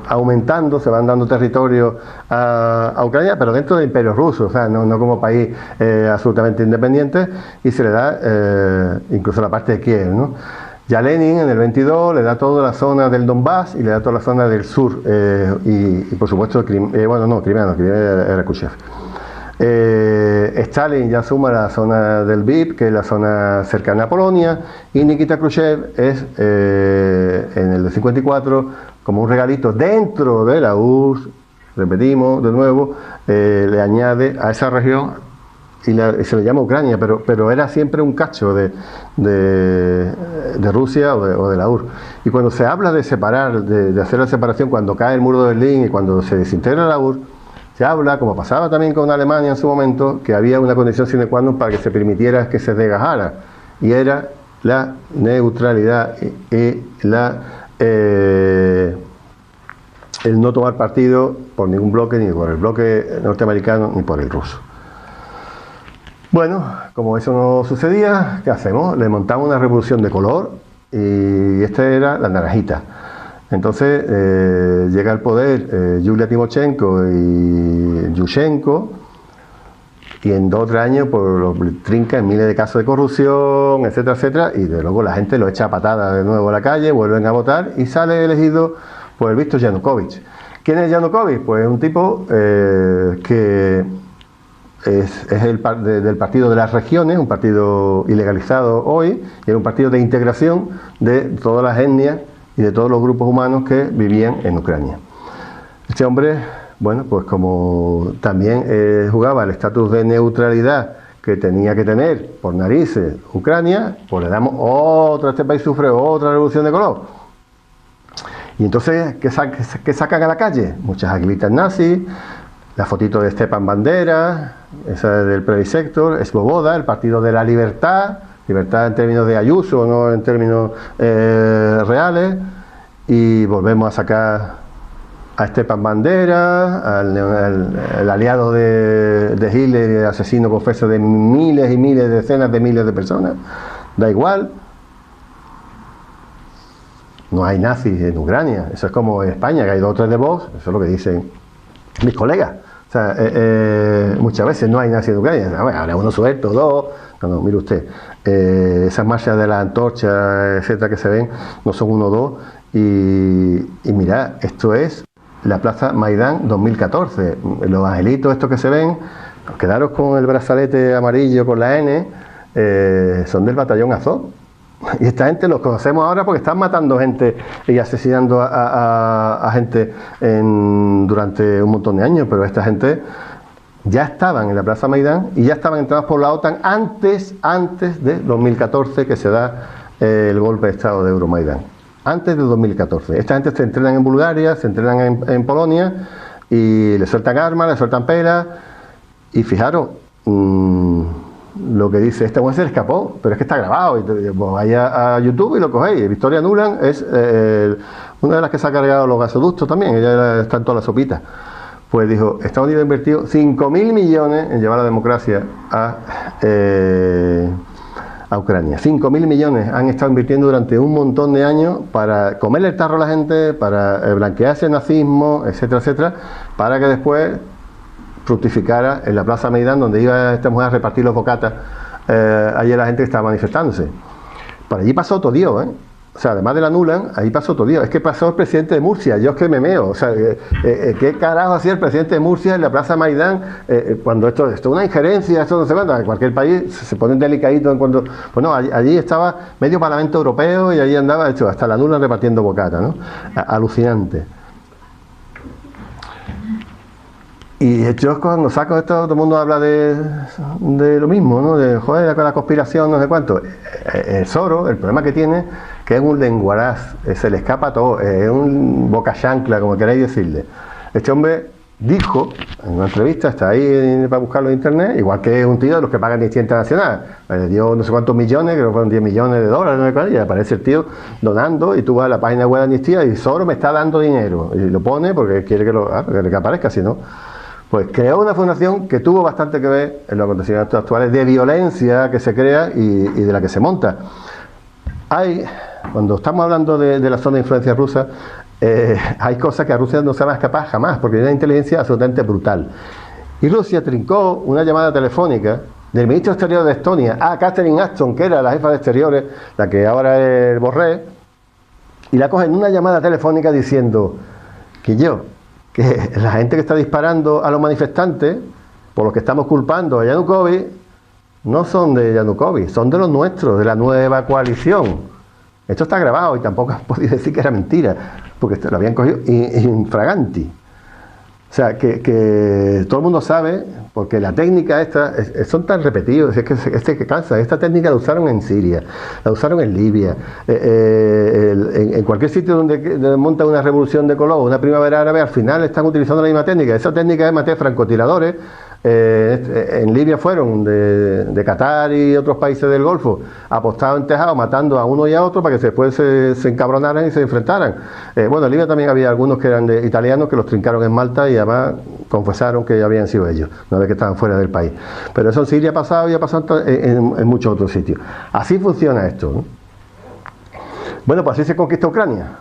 aumentando, se van dando territorio a Ucrania, pero dentro del Imperio Ruso, o sea, no como país absolutamente independiente, y se le da incluso la parte de Kiev, ¿no? Ya Lenin en el 22 le da toda la zona del Donbass y le da toda la zona del sur, y por supuesto, Crimea era Khrushchev. Stalin ya suma la zona del VIP, que es la zona cercana a Polonia, y Nikita Khrushchev es en el 54 como un regalito dentro de la URSS, repetimos de nuevo, le añade a esa región y se le llama Ucrania, pero era siempre un cacho de Rusia o de la URSS. Y cuando se habla de separar, de hacer la separación, cuando cae el muro de Berlín y cuando se desintegra la URSS, se habla, como pasaba también con Alemania en su momento, que había una condición sine qua non para que se permitiera que se desgajara, y era la neutralidad y el no tomar partido por ningún bloque, ni por el bloque norteamericano ni por el ruso. Bueno, como eso no sucedía, ¿qué hacemos? Le montamos una revolución de color y esta era la naranjita. Entonces llega al poder Yulia Timoshenko y Yushchenko, y en 2 o 3 años pues, lo trinca en miles de casos de corrupción, etcétera, etcétera, y de luego la gente lo echa a patada de nuevo a la calle, vuelven a votar y sale elegido por Viktor Yanukovych. ¿Quién es Yanukovych? Pues un tipo que es del partido de las regiones, un partido ilegalizado hoy, y era un partido de integración de todas las etnias y de todos los grupos humanos que vivían en Ucrania. Este hombre, bueno, pues como también jugaba el estatus de neutralidad que tenía que tener por narices Ucrania, pues le damos este país sufre otra revolución de color. Y entonces, ¿qué sacan a la calle? Muchas aguilitas nazis, la fotito de Stepan Bandera, esa del Previsector, Svoboda, el Partido de la Libertad en términos de Ayuso, no en términos reales, y volvemos a sacar a Stepan Bandera, el aliado de Hitler, el asesino confeso de miles y miles, decenas de miles de personas, da igual. No hay nazis en Ucrania, eso es como en España, que hay 2 o 3 de Vox, eso es lo que dicen mis colegas. O sea, muchas veces no hay nazis en Ucrania, habrá uno suelto, 2, no, mire usted, esas marchas de la antorcha, etcétera, que se ven, no son 1 o 2, y mirad, esto es la Plaza Maidán 2014, los angelitos estos que se ven, quedaros con el brazalete amarillo con la N, son del batallón Azov. Y esta gente los conocemos ahora porque están matando gente y asesinando a gente durante un montón de años, pero esta gente ya estaban en la Plaza Maidán y ya estaban entrados por la OTAN antes de 2014, que se da el golpe de estado de Euromaidán. Antes de 2014. Esta gente se entrenan en Bulgaria, se entrenan en Polonia y le sueltan armas, le sueltan pelas, y fijaros, lo que dice, esta mujer se le escapó, pero es que está grabado, y pues vaya a YouTube y lo cogéis. Victoria Nuland es una de las que se ha cargado los gasoductos también, ella está en toda la sopita. Pues dijo, Estados Unidos ha invertido 5.000 millones en llevar la democracia a Ucrania. 5.000 millones han estado invirtiendo durante un montón de años para comerle el tarro a la gente, para blanquearse el nazismo, etcétera, etcétera, para que después fructificara en la Plaza Maidán, donde iba esta mujer a repartir los bocatas. Ayer la gente que estaba manifestándose. Por allí pasó todo Dios, O sea, además de la anulan, ahí pasó todo día. Es que pasó el presidente de Murcia, yo es que me meo. O sea, ¿qué carajo hacía el presidente de Murcia en la Plaza Maidán cuando esto es una injerencia, esto no se manda? En cualquier país se ponen delicaditos en cuanto... Bueno, allí estaba medio Parlamento Europeo y allí andaba, hecho, hasta la anulan repartiendo bocata, ¿no? Alucinante. Y yo cuando saco esto, todo el mundo habla de lo mismo, ¿no? De, joder, con la conspiración, no sé cuánto. El Soros, el problema que tiene, que es un lenguaraz, se le escapa todo, es un boca chancla, como queráis decirle. Este hombre dijo, en una entrevista, está ahí para buscarlo en internet, igual que un tío de los que pagan Amnistía Internacional, le dio no sé cuántos millones, creo que fueron 10 millones de dólares, no sé cuál, y aparece el tío donando, y tú vas a la página web de Amnistía y Soros me está dando dinero, y lo pone porque quiere que aparezca, si no... Pues creó una fundación que tuvo bastante que ver en los acontecimientos actuales de violencia que se crea y de la que se monta. Cuando estamos hablando de la zona de influencia rusa, hay cosas que a Rusia no se va a escapar jamás, porque hay una inteligencia absolutamente brutal. Y Rusia trincó una llamada telefónica del ministro exterior de Estonia a Catherine Ashton, que era la jefa de exteriores, la que ahora es Borrell, y la cogen en una llamada telefónica diciendo que la gente que está disparando a los manifestantes, por los que estamos culpando a Yanukovych, no son de Yanukovych, son de los nuestros, de la nueva coalición. Esto está grabado y tampoco podéis decir que era mentira, porque lo habían cogido infraganti. O sea, que todo el mundo sabe, porque la técnica esta, son tan repetidos, es que cansa. Esta técnica la usaron en Siria, la usaron en Libia, en cualquier sitio donde monta una revolución de color, una primavera árabe, al final están utilizando la misma técnica. Esa técnica es matar francotiradores. En Libia fueron de Qatar y otros países del Golfo, apostados en tejado, matando a uno y a otro para que después se encabronaran y se enfrentaran. Bueno, en Libia también había algunos que eran italianos que los trincaron en Malta y además confesaron que habían sido ellos, una vez que estaban fuera del país. Pero eso en Siria ha pasado y ha pasado en muchos otros sitios. Así funciona esto, ¿no? Bueno, pues así se conquista Ucrania.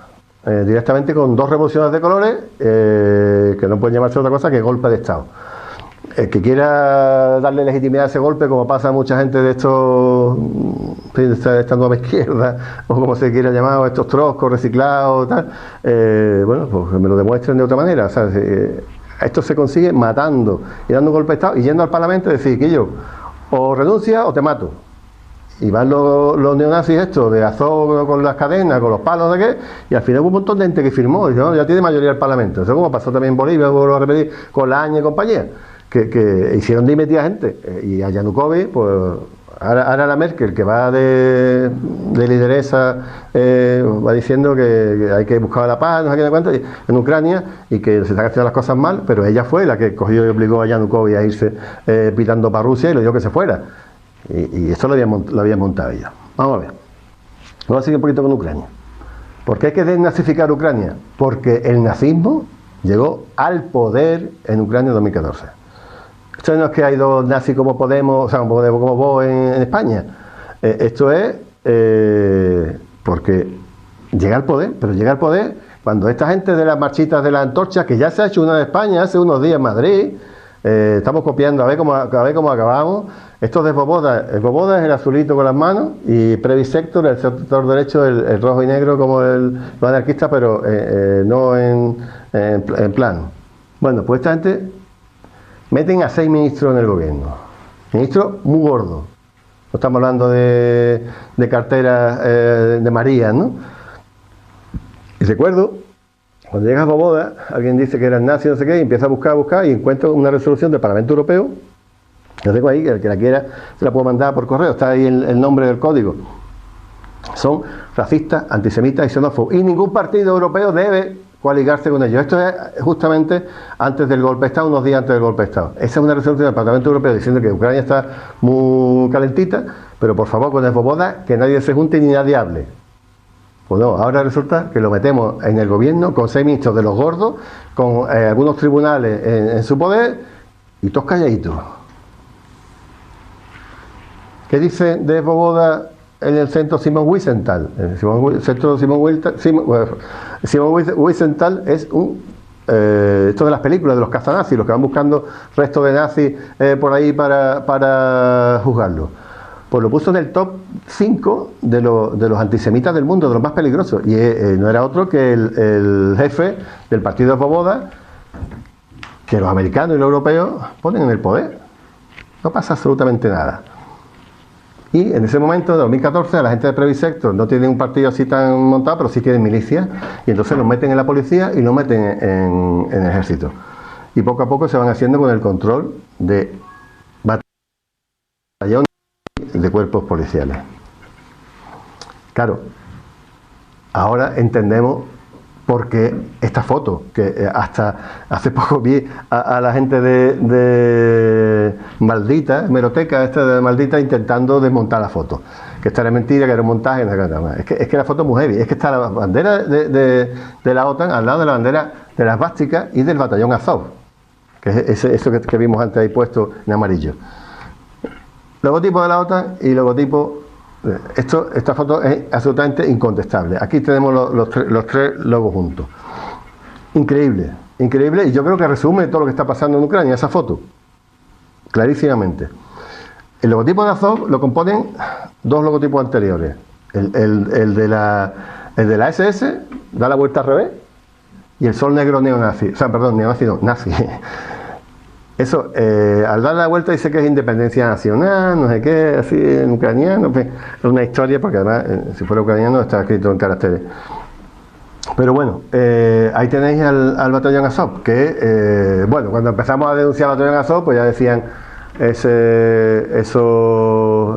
Directamente con 2 revoluciones de colores que no pueden llamarse otra cosa que golpe de Estado. El que quiera darle legitimidad a ese golpe, como pasa a mucha gente de esta nueva izquierda, o como se quiera llamar, o estos troscos reciclados, tal, bueno, pues que me lo demuestren de otra manera. O sea, esto se consigue matando y dando un golpe de Estado y yendo al Parlamento y decir que yo o renuncia o te mato. Y van los neonazis estos de Azov con las cadenas, con los palos de qué, y al final hubo un montón de gente que firmó, y dice, no, ya tiene mayoría el Parlamento. Eso como pasó también en Bolivia, vuelvo a repetir, con Laña y compañía. Que hicieron dimitir a gente, y a Yanukovych, pues ahora la Merkel, que va de lideresa, va diciendo que hay que buscar la paz, no sé qué de cuánto, en Ucrania, y que se están haciendo las cosas mal, pero ella fue la que cogió y obligó a Yanukovych a irse pitando para Rusia y le dio que se fuera. Y esto lo había montado ella. Vamos a ver. Vamos a seguir un poquito con Ucrania. ¿Por qué hay que desnazificar Ucrania? Porque el nazismo llegó al poder en Ucrania en 2014. Esto no es que hay 2 nazis como Podemos, o sea, como vos en España. Esto es porque llega al poder, pero llega al poder cuando esta gente de las marchitas de la antorcha, que ya se ha hecho una en España hace unos días en Madrid, estamos copiando a ver cómo acabamos. Esto de Svoboda, el Svoboda es el azulito con las manos y Previsector, el sector derecho, el rojo y negro como los anarquistas, pero no en plano. Bueno, pues esta gente meten a 6 ministros en el gobierno, ministros muy gordos, no estamos hablando de carteras de María, ¿no? Y recuerdo, cuando llega a Svoboda, alguien dice que era nazi, no sé qué, y empieza a buscar y encuentra una resolución del Parlamento Europeo. Yo tengo ahí, que el que la quiera se la puedo mandar por correo, está ahí el nombre del código. Son racistas, antisemitas y xenófobos, y ningún partido europeo debe coaligarse con ellos. Esto es justamente antes del golpe de Estado, unos días antes del golpe de Estado. Esa es una resolución del Parlamento Europeo diciendo que Ucrania está muy calentita, pero por favor con el Svoboda que nadie se junte ni nadie hable. Pues no, ahora resulta que lo metemos en el gobierno con 6 ministros de los gordos, con algunos tribunales en su poder, y todos calladitos. ¿Qué dice de Svoboda en el centro Simon Wiesenthal? El centro Simon Wiesenthal es esto de las películas de los cazanazis, los que van buscando restos de nazis por ahí para juzgarlo. pues lo puso en el top 5 de los antisemitas del mundo, de los más peligrosos. Y no era otro que el jefe del partido de Svoboda, que los americanos y los europeos ponen en el poder. No pasa absolutamente nada. Y en ese momento, de 2014, la gente de Previ Sector no tiene un partido así tan montado, pero sí tienen milicias, y entonces los meten en la policía y los meten en el ejército. Y poco a poco se van haciendo con el control de batallones de cuerpos policiales. Claro, ahora entendemos por qué esta foto, que hasta hace poco vi a la gente de Maldita, Hemeroteca, esta de Maldita, intentando desmontar la foto. Que esta era mentira, que era un montaje, es que la foto es muy heavy, es que está la bandera de la OTAN al lado de la bandera de las Básticas y del batallón Azov, que es eso que vimos antes ahí puesto en amarillo. Logotipo de la OTAN y logotipo. Esta foto es absolutamente incontestable. Aquí tenemos los tres logos juntos. Increíble, increíble, y yo creo que resume todo lo que está pasando en Ucrania, esa foto, clarísimamente. El logotipo de Azov lo componen dos logotipos anteriores. El de la SS da la vuelta al revés, y el sol negro neonazi, o sea, perdón, neonazi no, nazi. Eso, al dar la vuelta dice que es independencia nacional, no sé qué, así en ucraniano, es una historia, porque además, si fuera ucraniano, está escrito en caracteres. Pero bueno, ahí tenéis al batallón Azov, que, bueno, cuando empezamos a denunciar al batallón Azov, pues ya decían, esos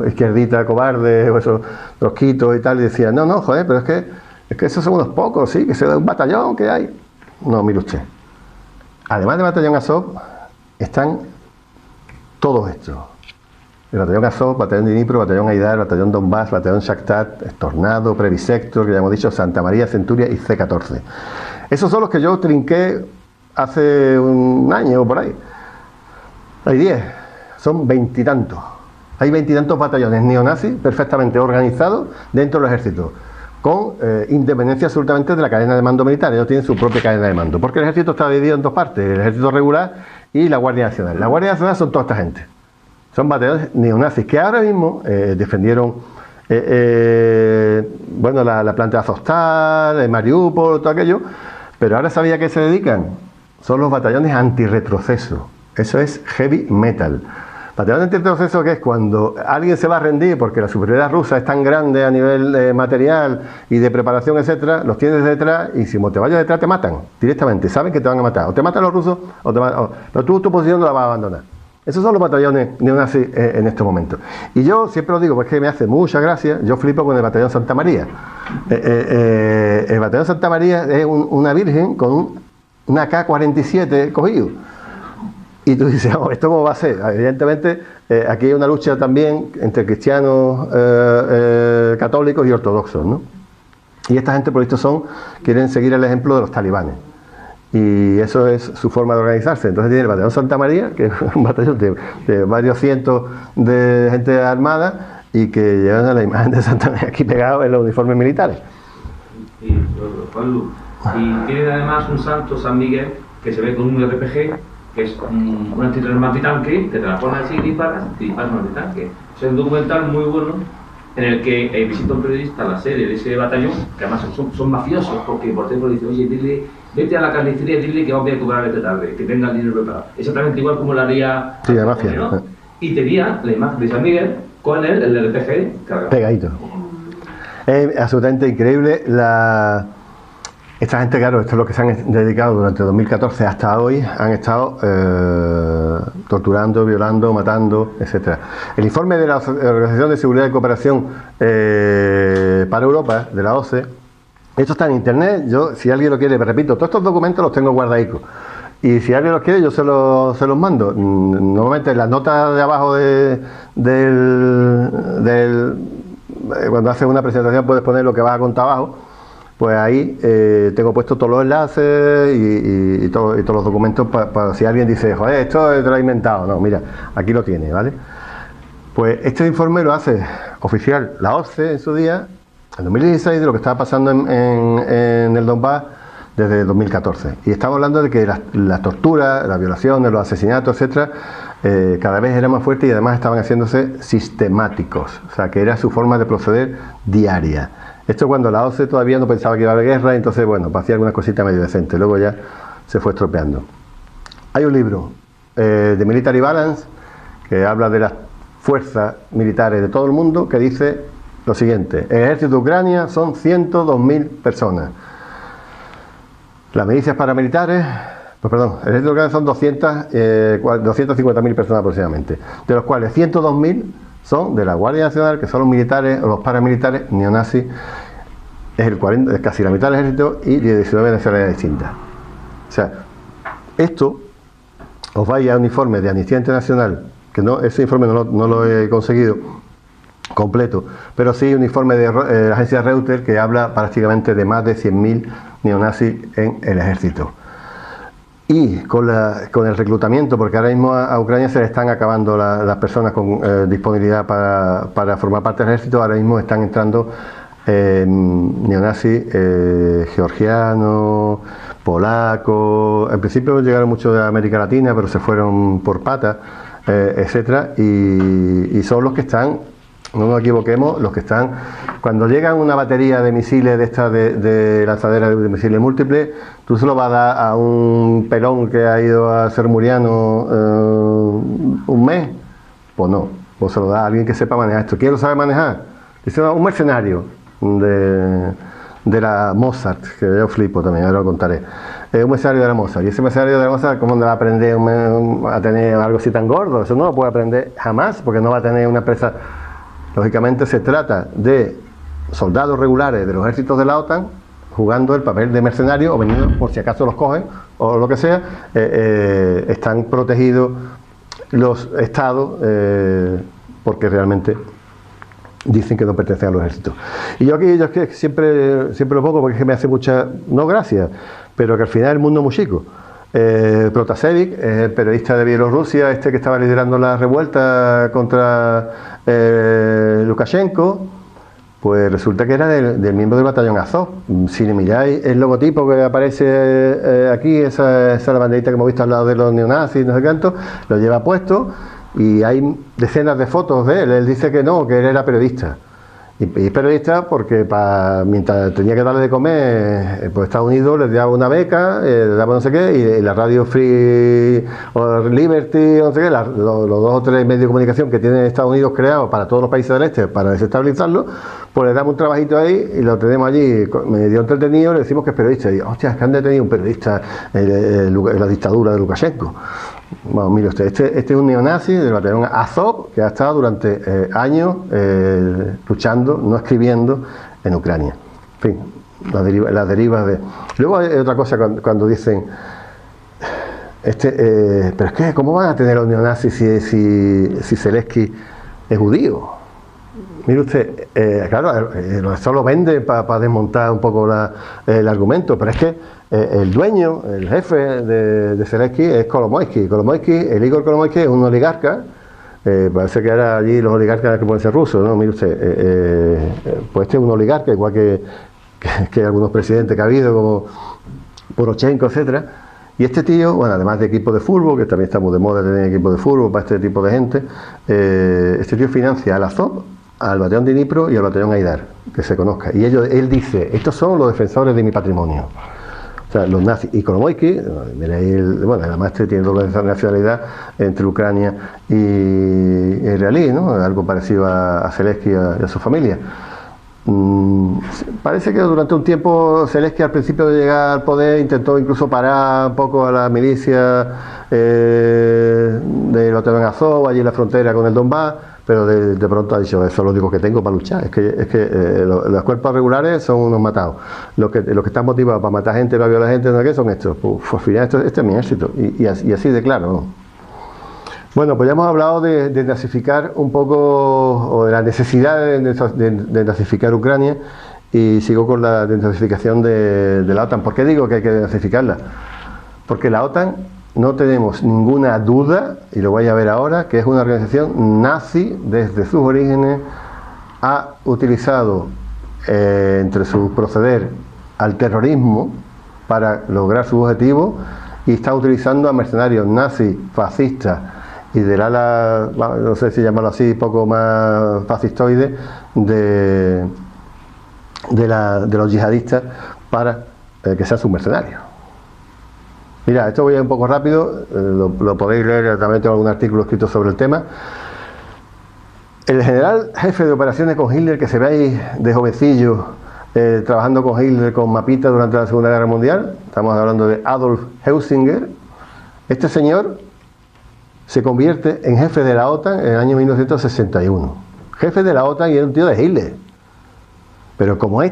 izquierditas cobardes, o esos rosquitos y tal, y decían, no, joder, pero es que esos son unos pocos, sí, que es un batallón que hay. No, mire usted, además del batallón Azov, están todos estos: el batallón Azov, batallón Dnipro, batallón Aidar, batallón Donbass, batallón Shakhtar, Tornado, Previ Sector, que ya hemos dicho, Santa María, Centuria y C-14. Esos son los que yo trinqué hace un año o por ahí. Hay 10, son 20 y tantos. Hay 20 y tantos batallones neonazis perfectamente organizados dentro del ejército, con independencia absolutamente de la cadena de mando militar. Ellos tienen su propia cadena de mando, porque el ejército está dividido en dos partes: el ejército regular y la Guardia Nacional. La Guardia Nacional son toda esta gente, son batallones neonazis que ahora mismo defendieron bueno, la planta de Azovstal, Mariupol, todo aquello, pero ahora sabía que se dedican, son los batallones antirretroceso. Eso es heavy metal. Batallón antirretroceso, que es cuando alguien se va a rendir porque la superioridad rusa es tan grande a nivel material y de preparación, etcétera, los tienes detrás, y si te vayas detrás te matan directamente, saben que te van a matar, o te matan los rusos, pero tú tu posición no la vas a abandonar. Esos son los batallones neonazis en este momento. Y yo siempre lo digo, pues que me hace mucha gracia, yo flipo con el batallón Santa María. El batallón Santa María es una virgen con una K-47 cogido. Y tú dices, oh, ¿esto cómo va a ser? Evidentemente, aquí hay una lucha también entre cristianos, católicos y ortodoxos, ¿no? Y esta gente, por esto, quieren seguir el ejemplo de los talibanes. Y eso es su forma de organizarse. Entonces tiene el batallón Santa María, que es un batallón de varios cientos de gente armada, y que llevan a la imagen de Santa María aquí pegado en los uniformes militares.
Y tiene además un santo, San Miguel, que se ve con un RPG, que es un antitanque, que te la pones así y disparas un antitanque. Es un documental muy bueno en el que visita un periodista la sede de ese batallón, que además son mafiosos, porque por ejemplo dice, oye, vete a la carnicería y dile que vamos a cobrar esta tarde, que tenga el dinero preparado. Exactamente igual como lo haría,
sí, la mafia,
¿no? Y tenía la imagen de San Miguel con el RPG cargado.
Pegadito. Es absolutamente increíble esta gente, claro, esto es lo que se han dedicado durante 2014 hasta hoy, han estado torturando, violando, matando, etcétera. El informe de la Organización de Seguridad y Cooperación para Europa, de la OSCE, esto está en internet. Yo, si alguien lo quiere, me repito, todos estos documentos los tengo guardadicos. Y si alguien los quiere, yo se los mando. Normalmente en las notas de abajo cuando haces una presentación puedes poner lo que vas a contar abajo. Pues ahí tengo puesto todos los enlaces y todos los documentos para si alguien dice, joder, esto te lo he inventado. No, mira, aquí lo tiene, ¿vale? Pues este informe lo hace oficial la OSCE en su día, en 2016, de lo que estaba pasando en el Donbass desde 2014. Y estamos hablando de que la tortura, las violaciones, los asesinatos, etcétera, cada vez eran más fuertes y además estaban haciéndose sistemáticos, o sea que era su forma de proceder diaria. Esto cuando la OCDE todavía no pensaba que iba a haber guerra, entonces bueno, hacía algunas cositas medio decentes, luego ya se fue estropeando. Hay un libro de Military Balance que habla de las fuerzas militares de todo el mundo, que dice lo siguiente: el ejército de Ucrania son 102.000 personas. Las milicias paramilitares, el ejército de Ucrania son 250.000 personas aproximadamente, de los cuales 102.000 son de la Guardia Nacional, que son los militares o los paramilitares neonazis, es casi la mitad del ejército, y 19 nacionalidades distintas. O sea, esto os vais a un informe de Amnistía Internacional, que no, ese informe no lo he conseguido completo, pero sí un informe de la agencia Reuters que habla prácticamente de más de 100.000 neonazis en el ejército. Y con el reclutamiento, porque ahora mismo a Ucrania se le están acabando las personas con disponibilidad para formar parte del ejército. Ahora mismo están entrando neonazis georgianos, polacos. En principio llegaron muchos de América Latina, pero se fueron por patas, etcétera, y son los que están, no nos equivoquemos, los que están, cuando llegan una batería de misiles de estas de lanzadera de misiles múltiples, tú se lo vas a dar a un pelón que ha ido a ser muriano un mes, pues no, pues se lo da a alguien que sepa manejar esto. ¿Quién lo sabe manejar? Dice un mercenario de la Mossad, que yo flipo también, ahora lo contaré. Un mercenario de la Mossad, y ese mercenario de la Mossad, ¿cómo va a aprender a tener algo así tan gordo? Eso no lo puede aprender jamás, porque no va a tener una empresa. Lógicamente se trata de soldados regulares de los ejércitos de la OTAN jugando el papel de mercenario o venidos por si acaso los cogen o lo que sea. Están protegidos los estados porque realmente dicen que no pertenecen a los ejércitos. Y yo es que siempre lo pongo porque es que me hace mucha, no gracia, pero que al final el mundo es muy chico. Protasevich, el periodista de Bielorrusia, que estaba liderando la revuelta contra Lukashenko, pues resulta que era del miembro del batallón Azov. Si le miráis el logotipo que aparece aquí, esa la banderita que hemos visto al lado de los neonazis, no sé cuánto, lo lleva puesto y hay decenas de fotos de él. Él dice que no, que él era periodista. Y es periodista porque mientras tenía que darle de comer, pues Estados Unidos les daba una beca, les daba no sé qué, y la radio Free o Liberty, no sé qué, los 2 o 3 medios de comunicación que tiene Estados Unidos creados para todos los países del este para desestabilizarlo, pues le damos un trabajito ahí y lo tenemos allí medio entretenido, le decimos que es periodista. Y hostia, es que han detenido un periodista en la dictadura de Lukashenko. Bueno, mire usted, este es un neonazi del batallón Azov que ha estado durante años luchando, no escribiendo, en Ucrania. En fin, las derivas de... Luego hay otra cosa cuando dicen, pero es que, ¿cómo van a tener los neonazis si Zelensky es judío? Mire usted, claro, esto lo vende para desmontar un poco el argumento, pero es que el dueño, el jefe de Zelensky es Kolomoisky. El Igor Kolomoisky es un oligarca, parece que ahora allí los oligarcas que pueden ser rusos, ¿no? Mire usted, pues este es un oligarca, igual que algunos presidentes que ha habido, como Poroshenko, etcétera. Y este tío, bueno, además de equipos de fútbol, que también está muy de moda tener equipos de fútbol para este tipo de gente, este tío financia al Azov, al batallón de Dnipro y al batallón Aidar, que se conozca. Y él dice, estos son los defensores de mi patrimonio. O sea, los nazis. Y Kolomoisky, bueno, además tiene doble nacionalidad entre Ucrania y israelí, ¿no? Algo parecido a Zelensky y a su familia. Parece que durante un tiempo Zelensky, al principio de llegar al poder, intentó incluso parar un poco a la milicia de los batallón Azov, allí en la frontera con el Donbass, pero de pronto ha dicho, eso es lo único que tengo para luchar. Es que los cuerpos regulares son unos matados. Los que están motivados para matar gente, para violar gente, ¿no? ¿Qué son estos? Pues al final este es mi éxito. Y así de claro, ¿no? Bueno, pues ya hemos hablado de nazificar un poco, o de la necesidad de nazificar Ucrania, y sigo con la desnazificación de la OTAN. ¿Por qué digo que hay que desnazificarla? Porque la OTAN, no tenemos ninguna duda, y lo voy a ver ahora, que es una organización nazi desde sus orígenes, ha utilizado entre su proceder al terrorismo para lograr su objetivo, y está utilizando a mercenarios nazis, fascistas y del ala, no sé si llamarlo así, poco más fascistoide de los yihadistas para que sean sus mercenarios. Mira, esto voy a ir un poco rápido, lo podéis leer, también tengo algún artículo escrito sobre el tema. El general jefe de operaciones con Hitler, que se ve ahí de jovencillo, trabajando con Hitler con mapitas durante la Segunda Guerra Mundial, estamos hablando de Adolf Heusinger. Este señor se convierte en jefe de la OTAN en el año 1961. Jefe de la OTAN y era un tío de Hitler. Pero como ha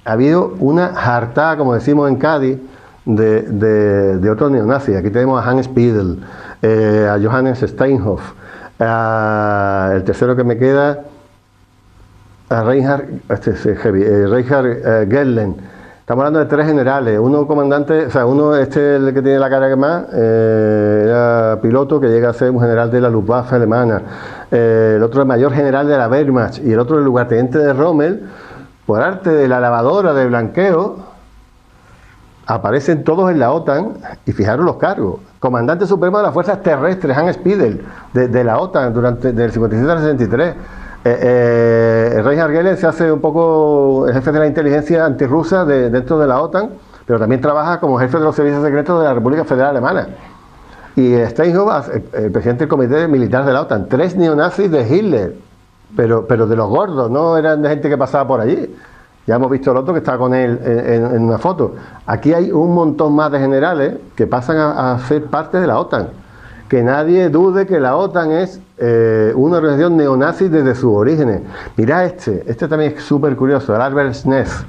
habido una jartada, como decimos en Cádiz, de otros neonazis. Aquí tenemos a Hans Spiegel, a Johannes Steinhoff, el tercero que me queda, a Reinhard Gehlen. Estamos hablando de 3 generales, uno comandante, o sea, uno el que tiene la cara que más, era piloto que llega a ser un general de la Luftwaffe alemana, el otro el mayor general de la Wehrmacht y el otro el lugarteniente de Rommel. Por arte de la lavadora de blanqueo, aparecen todos en la OTAN y fijaros los cargos. Comandante supremo de las fuerzas terrestres, Hans Spiegel, de la OTAN del 57 al 63. Reinhard Gehlen se hace un poco el jefe de la inteligencia antirrusa dentro de la OTAN, pero también trabaja como jefe de los servicios secretos de la República Federal Alemana. Y Steinhoff, el presidente del comité militar de la OTAN. 3 neonazis de Hitler, pero de los gordos, no eran de gente que pasaba por allí. Ya hemos visto el otro que está con él en una foto. Aquí hay un montón más de generales que pasan a ser parte de la OTAN. Que nadie dude que la OTAN es una organización neonazi desde sus orígenes. Mirad este también es súper curioso, el Albert Schneef.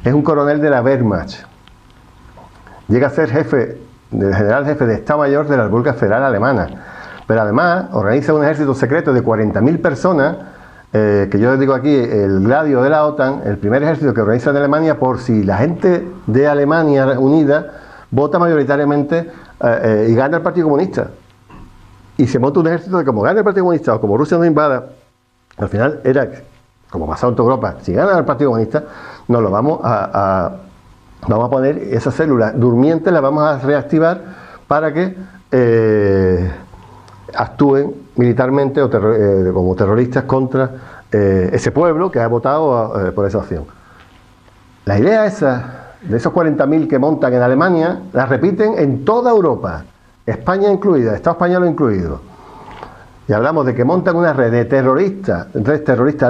Es un coronel de la Wehrmacht. Llega a ser general jefe de Estado Mayor de la República Federal Alemana. Pero además organiza un ejército secreto de 40.000 personas, que yo les digo aquí, el Gladio de la OTAN, el primer ejército que organiza en Alemania por si la gente de Alemania unida vota mayoritariamente y gana el Partido Comunista. Y se monta un ejército de como gana el Partido Comunista o como Rusia no invada, al final era, como pasado en toda Europa, si gana el Partido Comunista, nos lo vamos a poner, esas células durmientes las vamos a reactivar para que actúen militarmente o como terroristas contra ese pueblo que ha votado por esa opción. La idea esa, de esos 40.000 que montan en Alemania, la repiten en toda Europa, España incluida, Estado español incluido. Y hablamos de que montan una red de terroristas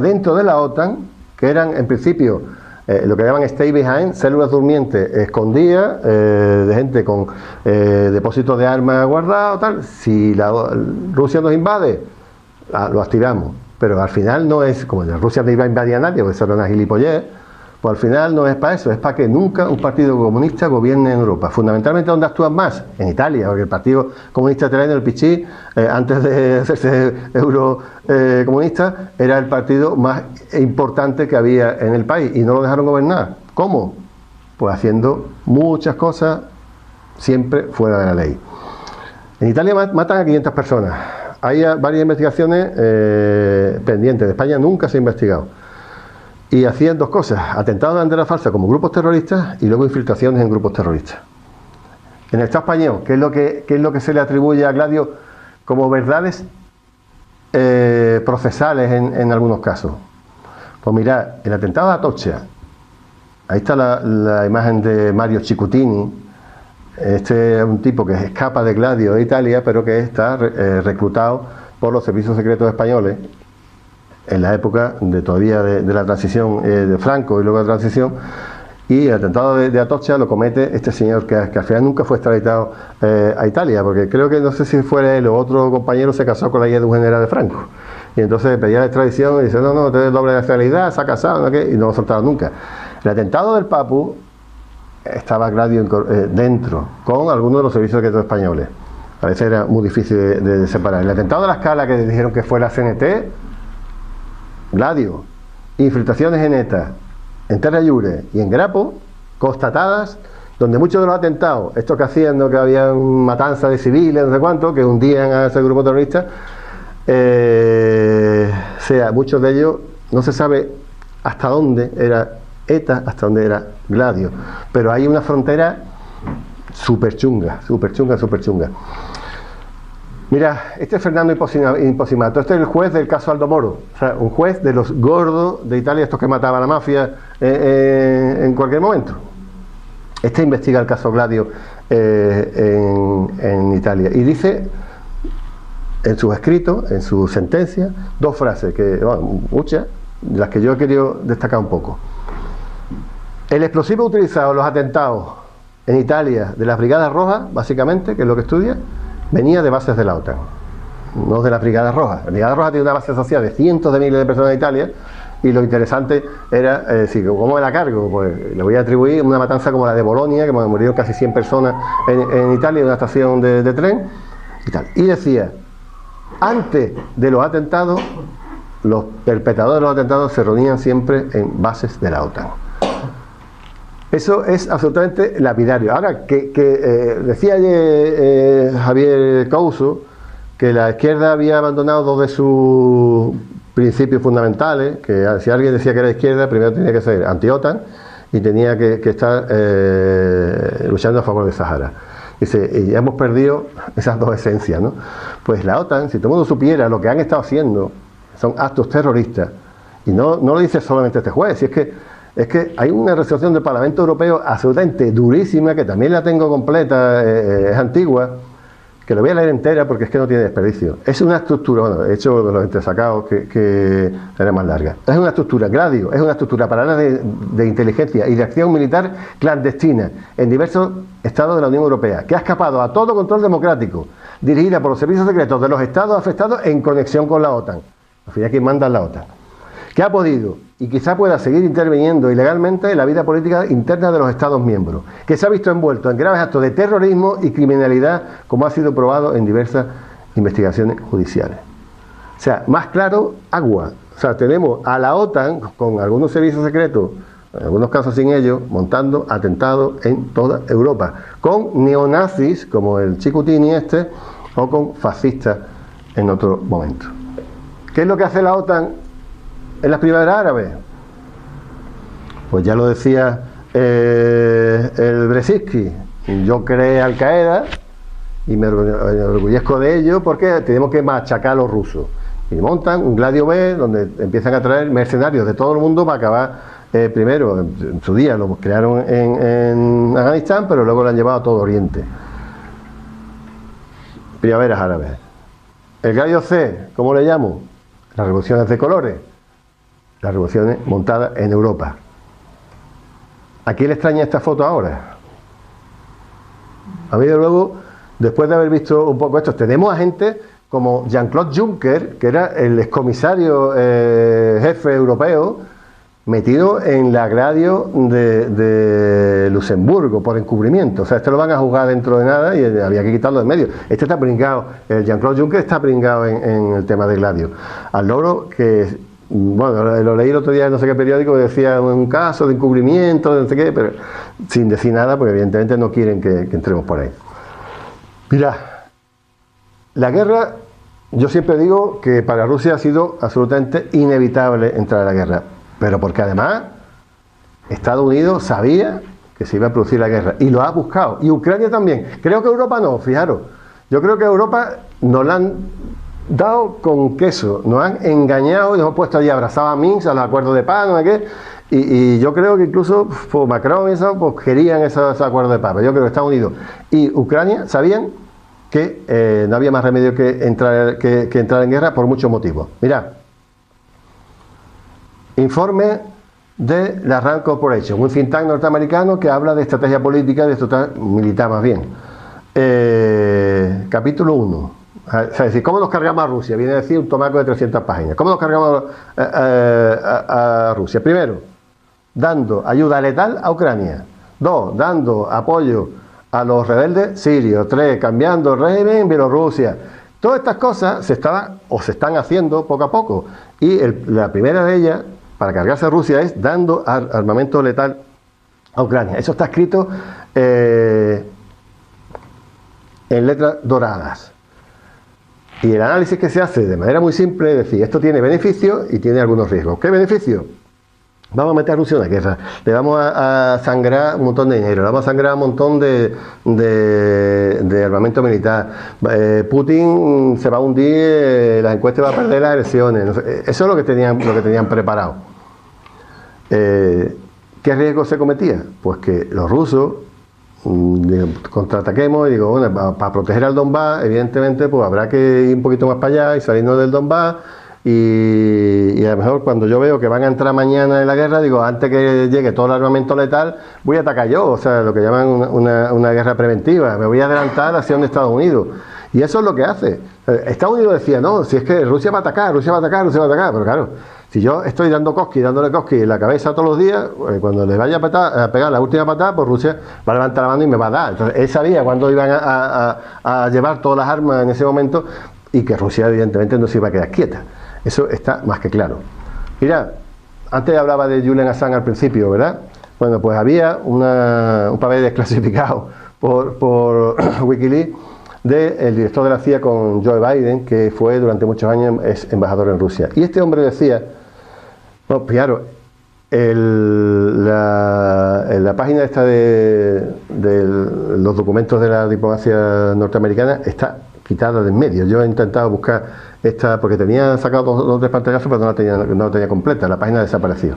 dentro de la OTAN, que eran en principio lo que llaman stay behind, células durmientes escondidas, de gente con depósitos de armas guardados, tal. Si Rusia nos invade, lo activamos. Pero al final no es, como Rusia no iba a invadir a nadie, porque eso era una gilipollez, pues al final no es para eso, es para que nunca un partido comunista gobierne en Europa. Fundamentalmente, ¿dónde actúan más? En Italia, porque el Partido Comunista Italiano, el PC, antes de hacerse comunista, era el partido más importante que había en el país y no lo dejaron gobernar. ¿Cómo? Pues haciendo muchas cosas siempre fuera de la ley. En Italia matan a 500 personas. Hay varias investigaciones pendientes. De España nunca se ha investigado. Y hacían 2 cosas: atentados de bandera falsa como grupos terroristas y luego infiltraciones en grupos terroristas. En el Estado español, ¿qué es lo que se le atribuye a Gladio como verdades procesales en algunos casos? Pues mirad, el atentado de Atocha, ahí está la imagen de Mario Cicuttini. Este es un tipo que escapa de Gladio de Italia, pero que está reclutado por los servicios secretos españoles en la época de la transición de Franco y luego la transición. Y el atentado de Atocha lo comete este señor que al final nunca fue extraditado a Italia, porque creo que no sé si fuera él o otro compañero se casó con la hija de un general de Franco. Y entonces pedía la extradición y dice, no, tiene doble nacionalidad, se ha casado, ¿no? Y no lo soltaron nunca. El atentado del Papu estaba Gladio dentro, con algunos de los servicios secretos españoles. A veces era muy difícil de separar. El atentado de la Scala, que dijeron que fue la CNT, Gladio. Infiltraciones en ETA, en Terra Iure y en Grapo, constatadas, donde muchos de los atentados, estos que hacían, ¿no?, que había matanza de civiles, no sé cuánto, que hundían a ese grupo terrorista, muchos de ellos no se sabe hasta dónde era ETA, hasta dónde era Gladio, pero hay una frontera súper chunga. Mira, este es Fernando Imposimato, este es el juez del caso Aldo Moro, o sea, un juez de los gordos de Italia, estos que mataba a la mafia en cualquier momento. Este investiga el caso Gladio en Italia y dice en sus escritos, en su sentencia, dos frases, que, bueno, muchas, de las que yo he querido destacar un poco. El explosivo utilizado en los atentados en Italia de las Brigadas Rojas, básicamente, que es lo que estudia, venía de bases de la OTAN, no de las Brigadas Rojas. La Brigada Roja tiene una base social de cientos de miles de personas en Italia, y lo interesante era, ¿cómo era a cargo? Pues le voy a atribuir una matanza como la de Bolonia, que murieron casi 100 personas en Italia, en una estación de tren, y tal. Y decía, antes de los atentados, los perpetradores de los atentados se reunían siempre en bases de la OTAN. Eso es absolutamente lapidario. Ahora, decía ayer Javier Couso que la izquierda había abandonado dos de sus principios fundamentales, que si alguien decía que era izquierda, primero tenía que ser anti-OTAN y tenía que estar luchando a favor de Sahara. Dice, y ya hemos perdido esas dos esencias, ¿no? Pues la OTAN, si todo el mundo supiera lo que han estado haciendo, son actos terroristas, y no lo dice solamente este juez, si es que hay una resolución del Parlamento Europeo absolutamente durísima, que también la tengo completa, es antigua, que lo voy a leer entera porque es que no tiene desperdicio. Es una estructura, bueno, he hecho los entresacados que era más larga. Es una estructura, Gladio, es una estructura paralela de inteligencia y de acción militar clandestina en diversos estados de la Unión Europea, que ha escapado a todo control democrático, dirigida por los servicios secretos de los estados afectados en conexión con la OTAN. Al final, ¿quién manda en la OTAN? Que ha podido y quizá pueda seguir interviniendo ilegalmente en la vida política interna de los Estados miembros, que se ha visto envuelto en graves actos de terrorismo y criminalidad, como ha sido probado en diversas investigaciones judiciales. O sea, más claro, agua. O sea, tenemos a la OTAN, con algunos servicios secretos, en algunos casos sin ellos, montando atentados en toda Europa, con neonazis, como el Chicutini este, o con fascistas en otro momento. ¿Qué es lo que hace la OTAN en las primaveras árabes? Pues ya lo decía el Brzezinski, yo creé Al Qaeda y me orgullezco de ello porque tenemos que machacar a los rusos, y montan un Gladio B donde empiezan a traer mercenarios de todo el mundo para acabar primero, en su día lo crearon en Afganistán, pero luego lo han llevado a todo Oriente. Primaveras árabes. El Gladio C, ¿cómo le llamo? Las revoluciones de colores, las revoluciones montadas en Europa. ¿A quién le extraña esta foto ahora? A mí, de luego, después de haber visto un poco esto, tenemos a gente como Jean-Claude Juncker, que era el excomisario jefe europeo, metido en la Gladio de Luxemburgo por encubrimiento. O sea, este lo van a juzgar dentro de nada y había que quitarlo de medio. Este está pringado, el Jean-Claude Juncker está pringado en el tema de Gladio. Al logro que, bueno, lo leí el otro día en no sé qué periódico, que decía un caso de encubrimiento, de no sé qué, pero sin decir nada, porque evidentemente no quieren que entremos por ahí. Mira, la guerra, yo siempre digo que para Rusia ha sido absolutamente inevitable entrar a la guerra. Pero porque además Estados Unidos sabía que se iba a producir la guerra y lo ha buscado, y Ucrania también. Creo que Europa no, fijaros, yo creo que Europa nos la han dado con queso, nos han engañado y nos hemos puesto allí abrazados a Minsk, a los acuerdos de paz, no sé qué, y yo creo que incluso pues, Macron y eso pues, querían esos acuerdos de paz, pero yo creo que Estados Unidos y Ucrania sabían que no había más remedio que entrar en guerra por muchos motivos. Mirad, informe de la Rand Corporation, un think tank norteamericano que habla de estrategia política, de estrategia militar más bien. Capítulo 1. O sea, es decir, ¿cómo nos cargamos a Rusia? Viene a decir un tomaco de 300 páginas. ¿Cómo nos cargamos a Rusia? Primero, dando ayuda letal a Ucrania. 2, dando apoyo a los rebeldes sirios. 3, cambiando el régimen en Bielorrusia. Todas estas cosas se están haciendo poco a poco. Y la primera de ellas, para cargarse a Rusia, es dando armamento letal a Ucrania. Eso está escrito en letras doradas. Y el análisis que se hace de manera muy simple es decir, esto tiene beneficios y tiene algunos riesgos. ¿Qué beneficios? vamos a meter a Rusia en una guerra, le vamos a sangrar un montón de dinero, le vamos a sangrar un montón de armamento militar, Putin se va a hundir, las encuestas va a perder las elecciones, no sé, eso es lo que tenían preparado. ¿Qué riesgo se cometía? Pues que los rusos contraataquemos y digo, bueno, para proteger al Donbass, evidentemente, pues habrá que ir un poquito más para allá y salirnos del Donbass. Y a lo mejor cuando yo veo que van a entrar mañana en la guerra, digo, antes que llegue todo el armamento letal, voy a atacar yo, o sea, lo que llaman una guerra preventiva, me voy a adelantar hacia un Estados Unidos. Y eso es lo que hace. Estados Unidos decía, no, si es que Rusia va a atacar, Rusia va a atacar, Rusia va a atacar, pero claro, si yo estoy dándole cosquillas en la cabeza todos los días, cuando le vaya a pegar la última patada, pues Rusia va a levantar la mano y me va a dar. Entonces, él sabía cuándo iban a llevar todas las armas en ese momento y que Rusia evidentemente no se iba a quedar quieta. Eso está más que claro. Mira, antes hablaba de Julian Assange al principio, ¿verdad? Bueno, pues había un papel desclasificado por Wikileaks del director de la CIA con Joe Biden, que fue durante muchos años embajador en Rusia. Y este hombre decía, bueno, claro, la página esta de los documentos de la diplomacia norteamericana está quitada de en medio. Yo he intentado buscar esta, porque tenía sacado dos o tres pantallazos, pero no la tenía completa, la página desapareció.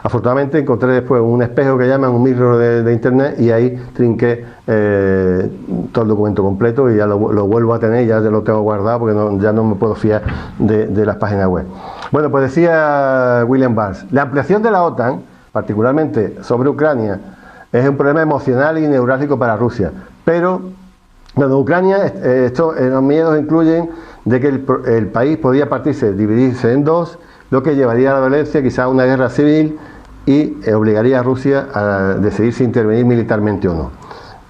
Afortunadamente encontré después un espejo que llaman un mirror de internet y ahí trinqué todo el documento completo y ya lo vuelvo a tener, ya lo tengo guardado porque ya no me puedo fiar de las páginas web. Bueno, pues decía William Burns, la ampliación de la OTAN, particularmente sobre Ucrania, es un problema emocional y neurálgico para Rusia, pero bueno, Ucrania, los miedos incluyen de que el país podía dividirse en dos, lo que llevaría a la violencia, quizás a una guerra civil, y obligaría a Rusia a decidir si intervenir militarmente o no.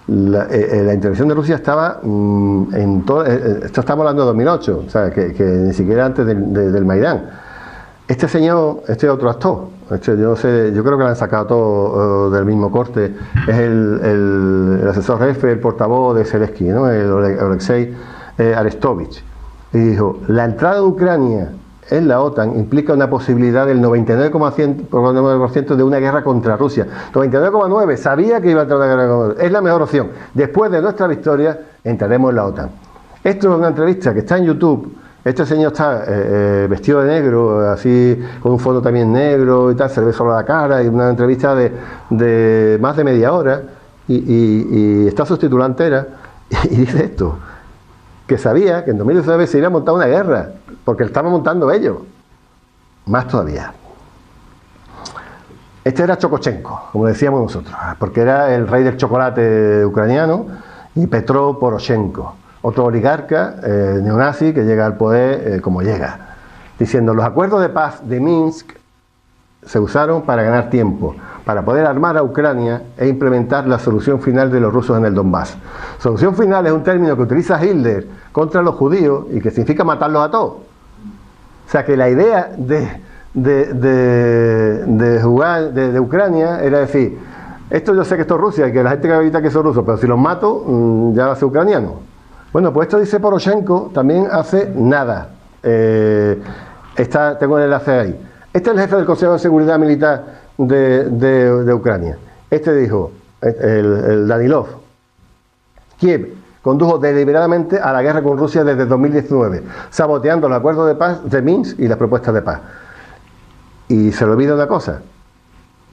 La intervención de Rusia estaba en todo, esto estamos hablando de 2008, o sea, que ni siquiera antes del Maidán. Este señor, este otro actor, yo creo que lo han sacado todo del mismo corte, es el asesor jefe, el portavoz de Zelensky, ¿no? El Oleksiy Arestovich, y dijo, la entrada de Ucrania en la OTAN implica una posibilidad del 99,9% de una guerra contra Rusia. 99,9% sabía que iba a entrar una guerra contra Rusia. Es la mejor opción. Después de nuestra victoria, entraremos en la OTAN. Esto es una entrevista que está en YouTube. Este señor está vestido de negro, así, con un fondo también negro y tal, se le ve solo la cara, y una entrevista de más de media hora, y está subtitulada entera, y dice esto, que sabía que en 2019 se iba a montar una guerra, porque estaban montando ellos. Más todavía. Este era Chokochenko, como decíamos nosotros, porque era el rey del chocolate ucraniano, y Petro Poroshenko, otro oligarca neonazi que llega al poder como llega, diciendo los acuerdos de paz de Minsk se usaron para ganar tiempo, para poder armar a Ucrania e implementar la solución final de los rusos en el Donbass. Solución final es un término que utiliza Hitler contra los judíos y que significa matarlos a todos. O sea que la idea de jugar de Ucrania era decir, esto yo sé que esto es Rusia y que la gente que acredita que son rusos, pero si los mato ya va a ser ucraniano. Bueno, pues esto dice Poroshenko, también hace nada. Tengo el enlace ahí. Este es el jefe del Consejo de Seguridad Militar de Ucrania. Este dijo, el Danilov, Kiev condujo deliberadamente a la guerra con Rusia desde 2019, saboteando los acuerdos de paz de Minsk y las propuestas de paz. Y se le olvida una cosa,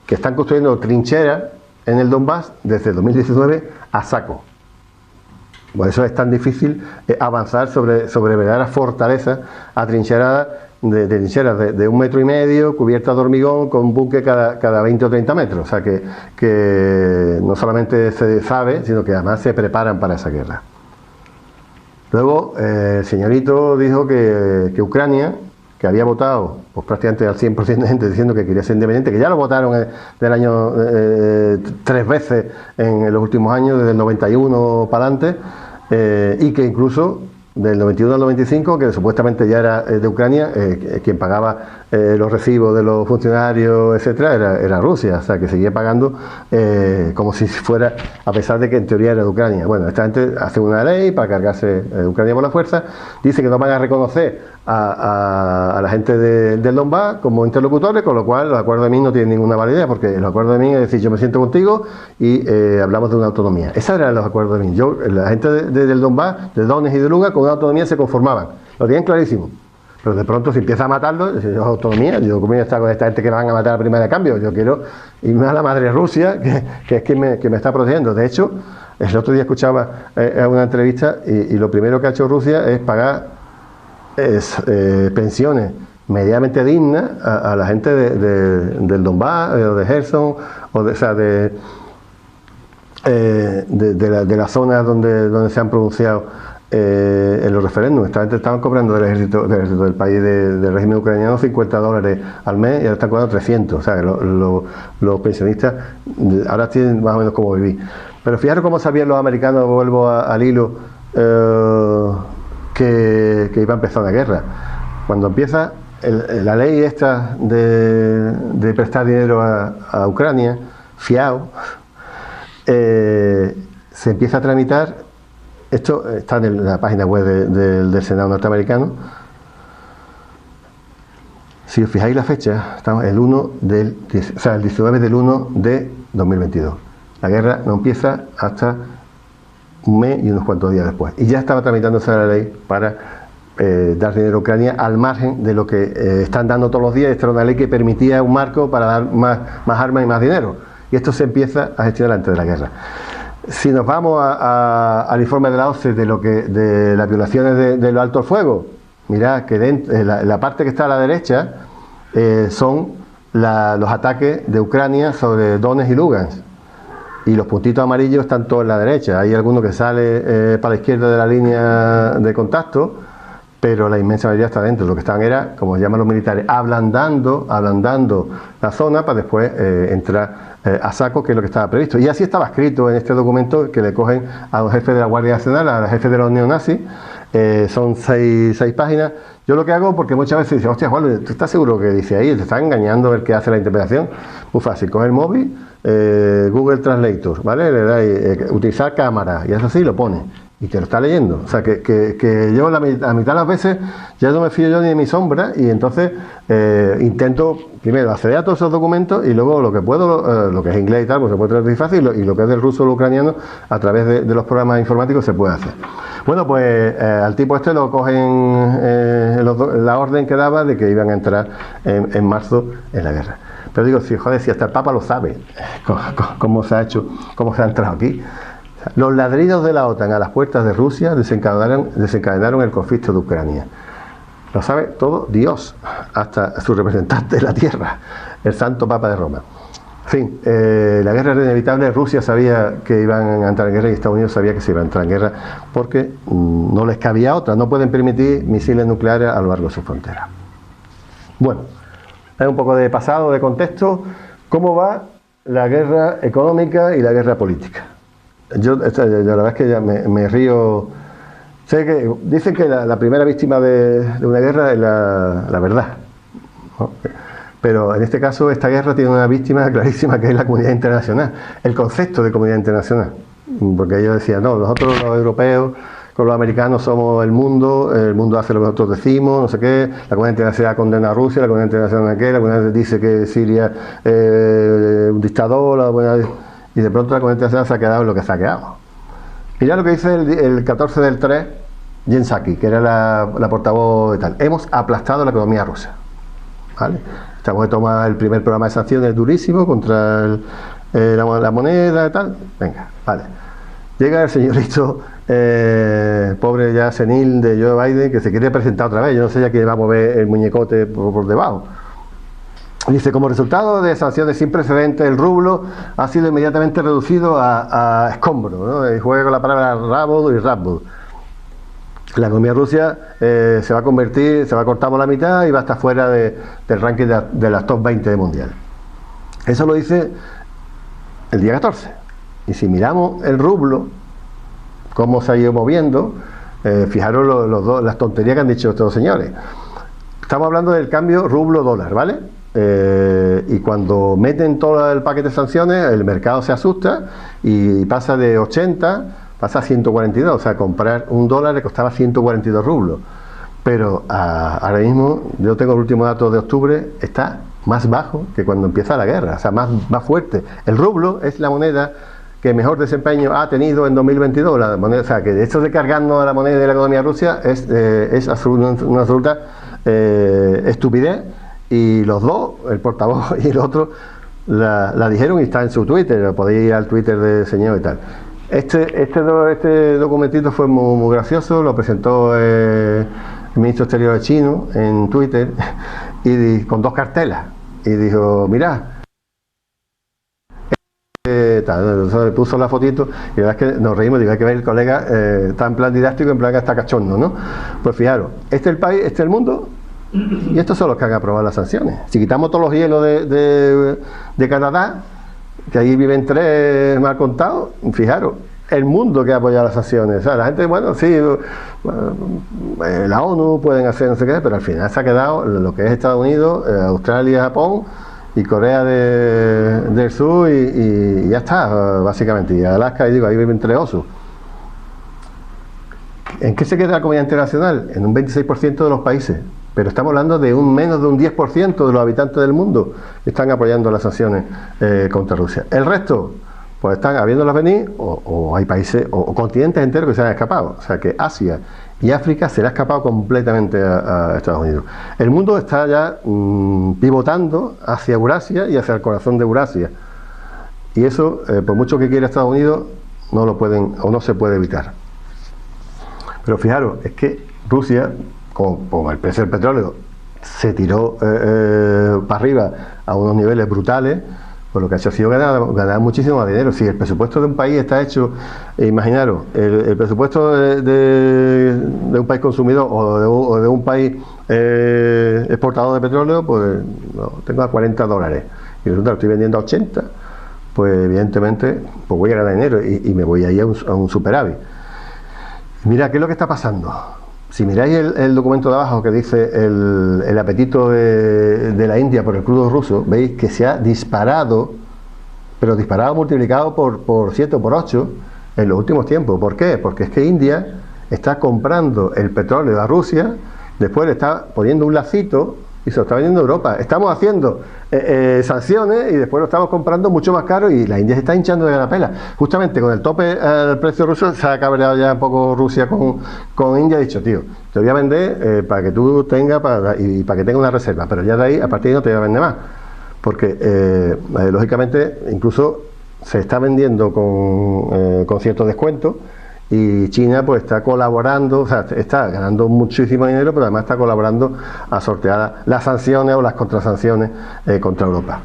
que están construyendo trincheras en el Donbass desde 2019 a saco. Por eso es tan difícil avanzar sobre verdaderas fortalezas atrincheradas trincheras de 1,5 metros, cubiertas de hormigón, con un buque cada 20 o 30 metros. O sea que no solamente se sabe, sino que además se preparan para esa guerra. Luego, el señorito dijo que Ucrania, que había votado pues prácticamente al 100% de gente diciendo que quería ser independiente, que ya lo votaron del año 3 veces en los últimos años, desde el 91 para adelante, y que incluso del 91 al 95, que supuestamente ya era de Ucrania, quien pagaba los recibos de los funcionarios, etcétera, era Rusia, o sea, que seguía pagando como si fuera, a pesar de que en teoría era de Ucrania. Bueno, esta gente hace una ley para cargarse Ucrania por la fuerza, dice que no van a reconocer a la gente del Donbass como interlocutores, con lo cual los acuerdos de Minsk no tienen ninguna validez, porque los acuerdos de Minsk es decir, yo me siento contigo y hablamos de una autonomía. Esos eran los acuerdos de Minsk. La gente del Donbass, de Donetsk y de Lugansk, con una autonomía se conformaban. Lo tienen clarísimo. Pero de pronto se empieza a matarlo, yo autonomía, yo como está con esta gente que me van a matar a primera de cambio, yo quiero irme a la madre Rusia, que es quien me está protegiendo. De hecho, el otro día escuchaba una entrevista y lo primero que ha hecho Rusia es pagar pensiones medianamente dignas a la gente del Donbass o de Gerson, de la zona donde se han pronunciado en los referéndums. Esta gente estaban cobrando del ejército del país del régimen ucraniano $50 al mes y ahora están cobrando 300. O sea, los pensionistas ahora tienen más o menos cómo vivir. Pero fijaros cómo sabían los americanos, vuelvo al hilo, que iba a empezar una guerra. Cuando empieza la ley esta de prestar dinero a Ucrania, fiado, se empieza a tramitar. Esto está en la página web del Senado norteamericano. Si os fijáis la fecha, estamos el 19 del 1 de 2022. La guerra no empieza hasta un mes y unos cuantos días después. Y ya estaba tramitándose la ley para dar dinero a Ucrania al margen de lo que están dando todos los días. Esta era una ley que permitía un marco para dar más armas y más dinero. Y esto se empieza a gestionar antes de la guerra. Si nos vamos al informe de la OSCE de las violaciones de los altos fuegos, mirad que la parte que está a la derecha son los ataques de Ucrania sobre Donetsk y Lugansk. Y los puntitos amarillos están todos en la derecha. Hay alguno que sale para la izquierda de la línea de contacto, pero la inmensa mayoría está dentro. Lo que estaban era, como llaman los militares, ablandando la zona para después entrar a saco, que es lo que estaba previsto. Y así estaba escrito en este documento que le cogen a los jefes de la Guardia Nacional, a los jefes de los neonazis. Son seis páginas. Yo lo que hago, porque muchas veces dicen, hostia, Juan, ¿tú estás seguro que dice ahí? ¿Te está engañando el que hace la interpretación? Muy fácil, coger el móvil, Google Translator, ¿vale? Le dais utilizar cámara y es así, lo pone y te lo está leyendo. O sea, que yo a mitad de las veces ya no me fío yo ni de mi sombra y entonces intento primero acceder a todos esos documentos y luego lo que puedo, lo que es inglés y tal, pues se puede traducir fácil y lo que es del ruso o el ucraniano a través de los programas informáticos se puede hacer. Bueno, pues al tipo este lo cogen la orden que daba de que iban a entrar en marzo en la guerra. Pero digo, si hasta el Papa lo sabe, cómo se ha hecho, cómo se ha entrado aquí. Los ladridos de la OTAN a las puertas de Rusia desencadenaron el conflicto de Ucrania. Lo sabe todo Dios, hasta su representante de la tierra, el Santo Papa de Roma. En fin, la guerra era inevitable. Rusia sabía que iban a entrar en guerra y Estados Unidos sabía que se iba a entrar en guerra porque no les cabía otra. No pueden permitir misiles nucleares a lo largo de sus fronteras. Bueno, hay un poco de pasado, de contexto. ¿Cómo va la guerra económica y la guerra política? Yo la verdad es que ya me río. Sé que dicen que la primera víctima de una guerra es la verdad, ¿no? Pero en este caso esta guerra tiene una víctima clarísima que es la comunidad internacional, el concepto de comunidad internacional, porque ellos decían, no, nosotros los europeos con los americanos somos el mundo hace lo que nosotros decimos, no sé qué, la comunidad internacional condena a Rusia, la comunidad internacional qué, la comunidad dice que Siria es un dictador, y de pronto la comunidad internacional se ha quedado en lo que se ha quedado. Mirá lo que dice el 14 del 3, Jen Psaki, que era la portavoz de tal. Hemos aplastado la economía rusa. ¿Vale? Estamos de tomar el primer programa de sanciones durísimo contra la moneda y tal. Venga, vale. Llega el señorito pobre ya senil de Joe Biden que se quiere presentar otra vez. Yo no sé ya quién va a mover el muñecote por debajo. Dice, como resultado de sanciones sin precedentes, el rublo ha sido inmediatamente reducido a escombro, ¿no? Y juega con la palabra rubble y ruble. La economía rusa se va a cortar por la mitad y va a estar fuera del ranking de las top 20 de mundial. Eso lo dice el día 14. Y si miramos el rublo, cómo se ha ido moviendo, Fijaros las tonterías que han dicho estos señores. Estamos hablando del cambio rublo-dólar, ¿vale? Y cuando meten todo el paquete de sanciones, el mercado se asusta y pasa de 80, pasa a 142. O sea, comprar un dólar le costaba 142 rublos. Pero ahora mismo, yo tengo el último dato de octubre, está más bajo que cuando empieza la guerra, o sea, más fuerte. El rublo es la moneda que mejor desempeño ha tenido en 2022. La moneda, o sea, que de hecho de cargando a la moneda de la economía rusa es una absoluta estupidez. Y los dos, el portavoz y el otro, la dijeron y está en su Twitter. Podéis ir al Twitter del señor y tal. Este documentito fue muy gracioso, lo presentó el ministro exterior de chino en Twitter y con 2 cartelas y dijo, mirad, puso la fotito y la verdad es que nos reímos. Digo, hay que ver el colega, está en plan didáctico, en plan que está cachondo, ¿no? Pues fijaros, este es el país, este es el mundo y estos son los que han aprobado las sanciones. Si quitamos todos los hielos de Canadá, que ahí viven 3 mal contados, fijaros, el mundo que ha apoyado las sanciones. O sea, la gente, bueno, sí, la ONU pueden hacer no sé qué, pero al final se ha quedado lo que es Estados Unidos, Australia, Japón y Corea del Sur y ya está, básicamente. Y Alaska, y digo, ahí viven 3 osos. ¿En qué se queda la comunidad internacional? En un 26% de los países. Pero estamos hablando de menos de un 10% de los habitantes del mundo que están apoyando las sanciones contra Rusia. El resto, pues están habiéndolas venir, o hay países o continentes enteros que se han escapado. O sea que Asia y África se le ha escapado completamente a Estados Unidos. El mundo está ya pivotando hacia Eurasia y hacia el corazón de Eurasia. Y eso, por mucho que quiera Estados Unidos, no lo pueden o no se puede evitar. Pero fijaros, es que Rusia, como el precio del petróleo se tiró para arriba a unos niveles brutales, pues lo que ha hecho ha sido ganar muchísimo más dinero. Si el presupuesto de un país está hecho, imaginaros, el presupuesto de un país consumidor o de un país exportador de petróleo, pues lo tengo a $40 y resulta que lo estoy vendiendo a 80, pues evidentemente pues voy a ganar dinero y me voy ahí a un superávit. Mira, ¿qué es lo que está pasando? Si miráis el documento de abajo que dice el apetito de la India por el crudo ruso, veis que se ha disparado, pero disparado multiplicado por 7 o por 8 en los últimos tiempos. ¿Por qué? Porque es que India está comprando el petróleo a Rusia, después le está poniendo un lacito y se lo está vendiendo a Europa. Estamos haciendo sanciones y después lo estamos comprando mucho más caro y la India se está hinchando de la pela. Justamente con el tope del precio ruso se ha cabreado ya un poco Rusia con India. Ha dicho, tío, te voy a vender para que tú tengas para que tengas una reserva, pero ya de ahí, a partir de ahí no te voy a vender más. Porque, lógicamente, incluso se está vendiendo con cierto descuento. Y China pues está colaborando, o sea, está ganando muchísimo dinero, pero además está colaborando a sortear las sanciones o las contrasanciones contra Europa.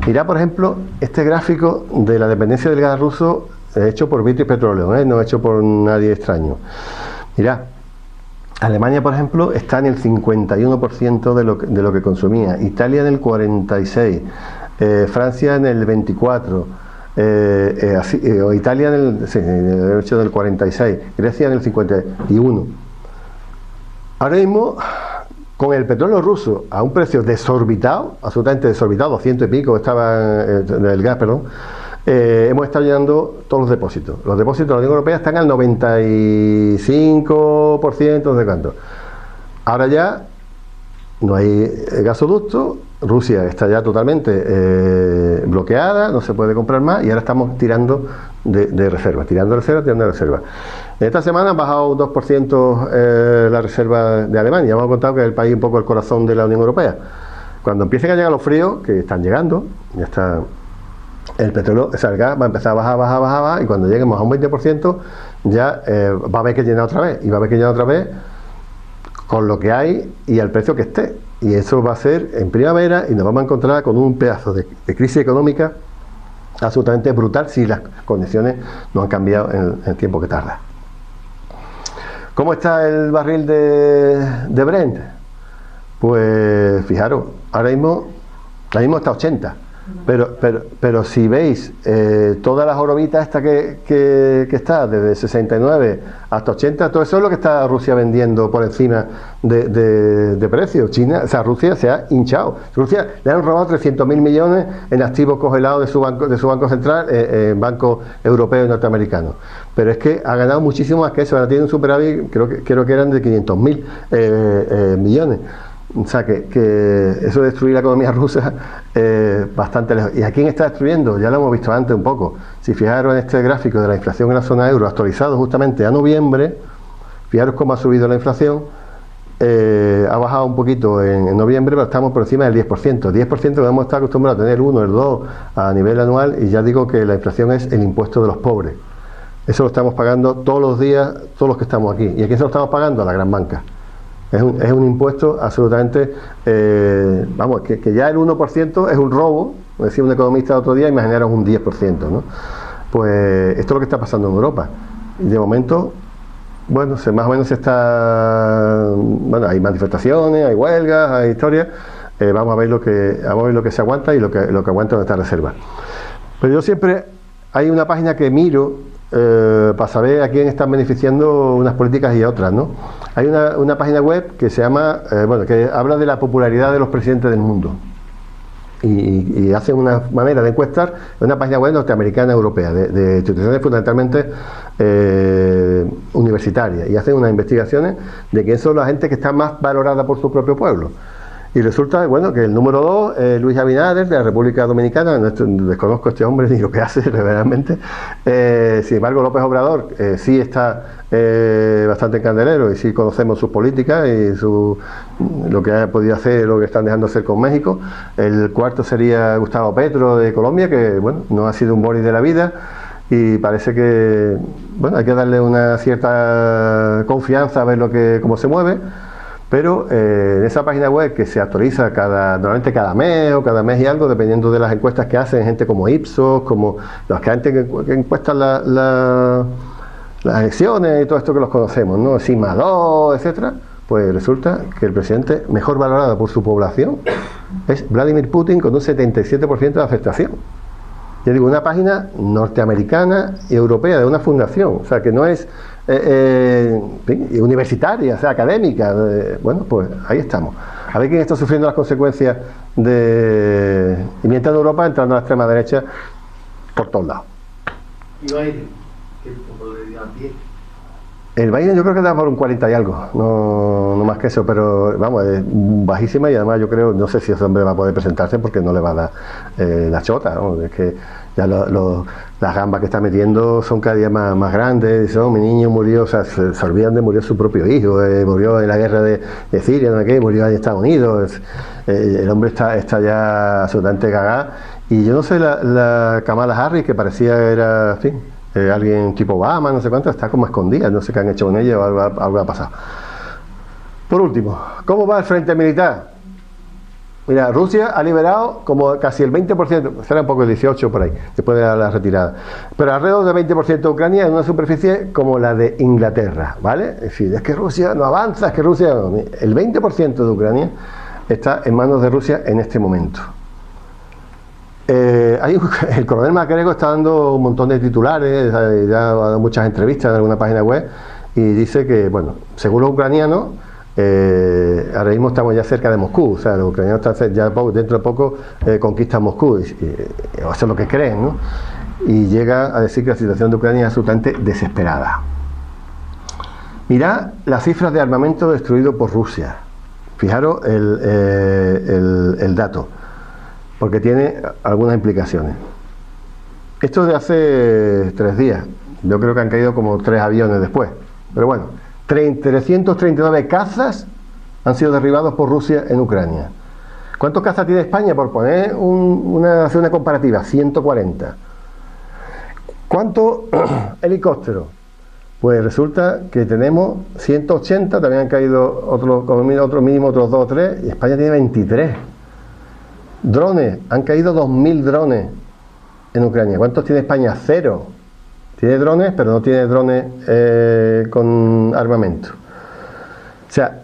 Mirad, por ejemplo, este gráfico de la dependencia del gas ruso hecho por British Petroleum, no hecho por nadie extraño. Mirad, Alemania, por ejemplo, está en el 51% de lo que consumía, Italia en el 46%, Francia en el 24%, o Italia en el hecho del 46%, Grecia en el 51%. Ahora mismo, con el petróleo ruso a un precio desorbitado, absolutamente desorbitado, 200 y pico estaba el gas, perdón, hemos estado llenando todos los depósitos. Los depósitos de la Unión Europea están al 95%, no sé cuánto. Ahora ya no hay gasoducto, Rusia está ya totalmente bloqueada, no se puede comprar más y ahora estamos tirando de reservas, tirando de reservas. Esta semana han bajado un 2% la reserva de Alemania. Ya hemos contado que es el país un poco el corazón de la Unión Europea. Cuando empiecen a llegar los fríos, que están llegando, ya está el petróleo, o sea, el gas va a empezar a bajar y cuando lleguemos a un 20% ya va a haber que llenar otra vez y va a haber que llenar otra vez con lo que hay y al precio que esté. Y eso va a ser en primavera y nos vamos a encontrar con un pedazo de crisis económica absolutamente brutal si las condiciones no han cambiado en el tiempo que tarda. ¿Cómo está el barril de Brent? Pues fijaros, ahora mismo está 80. Pero si veis todas las orobitas esta que está desde 69 hasta 80, todo eso es lo que está Rusia vendiendo por encima de precio. China, o sea, Rusia se ha hinchado. Rusia le han robado 300.000 millones en activos congelados de su banco central, banco europeo y norteamericano. Pero es que ha ganado muchísimo más que eso. Ahora tiene un superávit, creo que eran de 500.000 millones. O sea, que eso de destruir la economía rusa bastante lejos. ¿Y a quién está destruyendo? Ya lo hemos visto antes un poco. Si fijaros en este gráfico de la inflación en la zona euro, actualizado justamente a noviembre, fijaros cómo ha subido la inflación. Ha bajado un poquito en noviembre, pero estamos por encima del 10%. 10% que hemos estado acostumbrados a tener 1, el 2 a nivel anual, y ya digo que la inflación es el impuesto de los pobres. Eso lo estamos pagando todos los días, todos los que estamos aquí. ¿Y a quién se lo estamos pagando? A la gran banca. Es un impuesto absolutamente, vamos, que ya el 1% es un robo, decía un economista el otro día, imaginaros un 10%, ¿no? Pues esto es lo que está pasando en Europa. Y de momento, bueno, más o menos hay manifestaciones, hay huelgas, hay historias. Vamos a ver lo que se aguanta y lo que aguanta nuestra reserva. Pero yo siempre, hay una página que miro para saber a quién están beneficiando unas políticas y a otras, ¿no? Hay una página web que se llama, que habla de la popularidad de los presidentes del mundo y hace una manera de encuestar, una página web norteamericana, europea, de instituciones fundamentalmente universitarias, y hacen unas investigaciones de quién son la gente que está más valorada por su propio pueblo. Y resulta, bueno, que el número 2, Luis Abinader, de la República Dominicana, desconozco a este hombre ni lo que hace realmente. Sin embargo, López Obrador sí está bastante en candelero, y sí conocemos sus políticas y lo que ha podido hacer, lo que están dejando hacer con México. El cuarto sería Gustavo Petro, de Colombia, que, bueno, no ha sido un Boris de la vida, y parece que, bueno, hay que darle una cierta confianza a ver cómo se mueve. Pero en esa página web, que se actualiza normalmente cada mes o cada mes y algo, dependiendo de las encuestas que hacen gente como Ipsos, como los que encuestan las elecciones y todo esto que los conocemos, ¿no? Sigma 2, etcétera, pues resulta que el presidente mejor valorado por su población es Vladimir Putin, con un 77% de aceptación. Yo digo, una página norteamericana y europea de una fundación, o sea, que no es universitaria, o sea, académica. Bueno, pues ahí estamos. A ver quién está sufriendo las consecuencias y mientras en Europa entrando a la extrema derecha por todos lados.
¿Y Biden? ¿Qué popularidad tiene?
El Biden yo creo que da por un 40 y algo, no más que eso, pero vamos, es bajísima, y además yo creo, no sé si ese hombre va a poder presentarse porque no le va a dar la chota, ¿no? Es que ya las gambas que está metiendo son cada día más grandes. Dice, mi niño murió, o sea, se olvidan de murió su propio hijo, murió en la guerra de Siria, no sé qué, murió en Estados Unidos. El hombre está ya absolutamente cagado, y yo no sé, la Kamala Harris, que parecía era, en fin, alguien tipo Obama, no sé cuánto, está como escondida, no sé qué han hecho con ella, o algo ha pasado. Por último, ¿cómo va el frente militar? Mira, Rusia ha liberado como casi el 20%, será un poco el 18% por ahí, después de la retirada, pero alrededor del 20% de Ucrania en una superficie como la de Inglaterra, ¿vale? Es decir, es que Rusia no avanza, es que Rusia... El 20% de Ucrania está en manos de Rusia en este momento. El coronel MacGregor está dando un montón de titulares, ha dado muchas entrevistas en alguna página web, y dice que, bueno, según los ucranianos, ahora mismo estamos ya cerca de Moscú, o sea, los ucranianos están ya dentro de poco conquistan Moscú, y eso es lo que creen, ¿no? Y llega a decir que la situación de Ucrania es absolutamente desesperada. Mirad las cifras de armamento destruido por Rusia. Fijaros el dato, porque tiene algunas implicaciones. Esto es de hace 3 días. Yo creo que han caído como 3 aviones después. Pero bueno, 339 cazas han sido derribados por Rusia en Ucrania. ¿Cuántos cazas tiene España? Por poner hacer una comparativa, 140. ¿Cuántos helicópteros? Pues resulta que tenemos 180, también han caído otros 2 o 3, y España tiene 23. Drones, han caído 2.000 drones en Ucrania. ¿Cuántos tiene España? 0. Tiene drones, pero no tiene drones con armamento. O sea,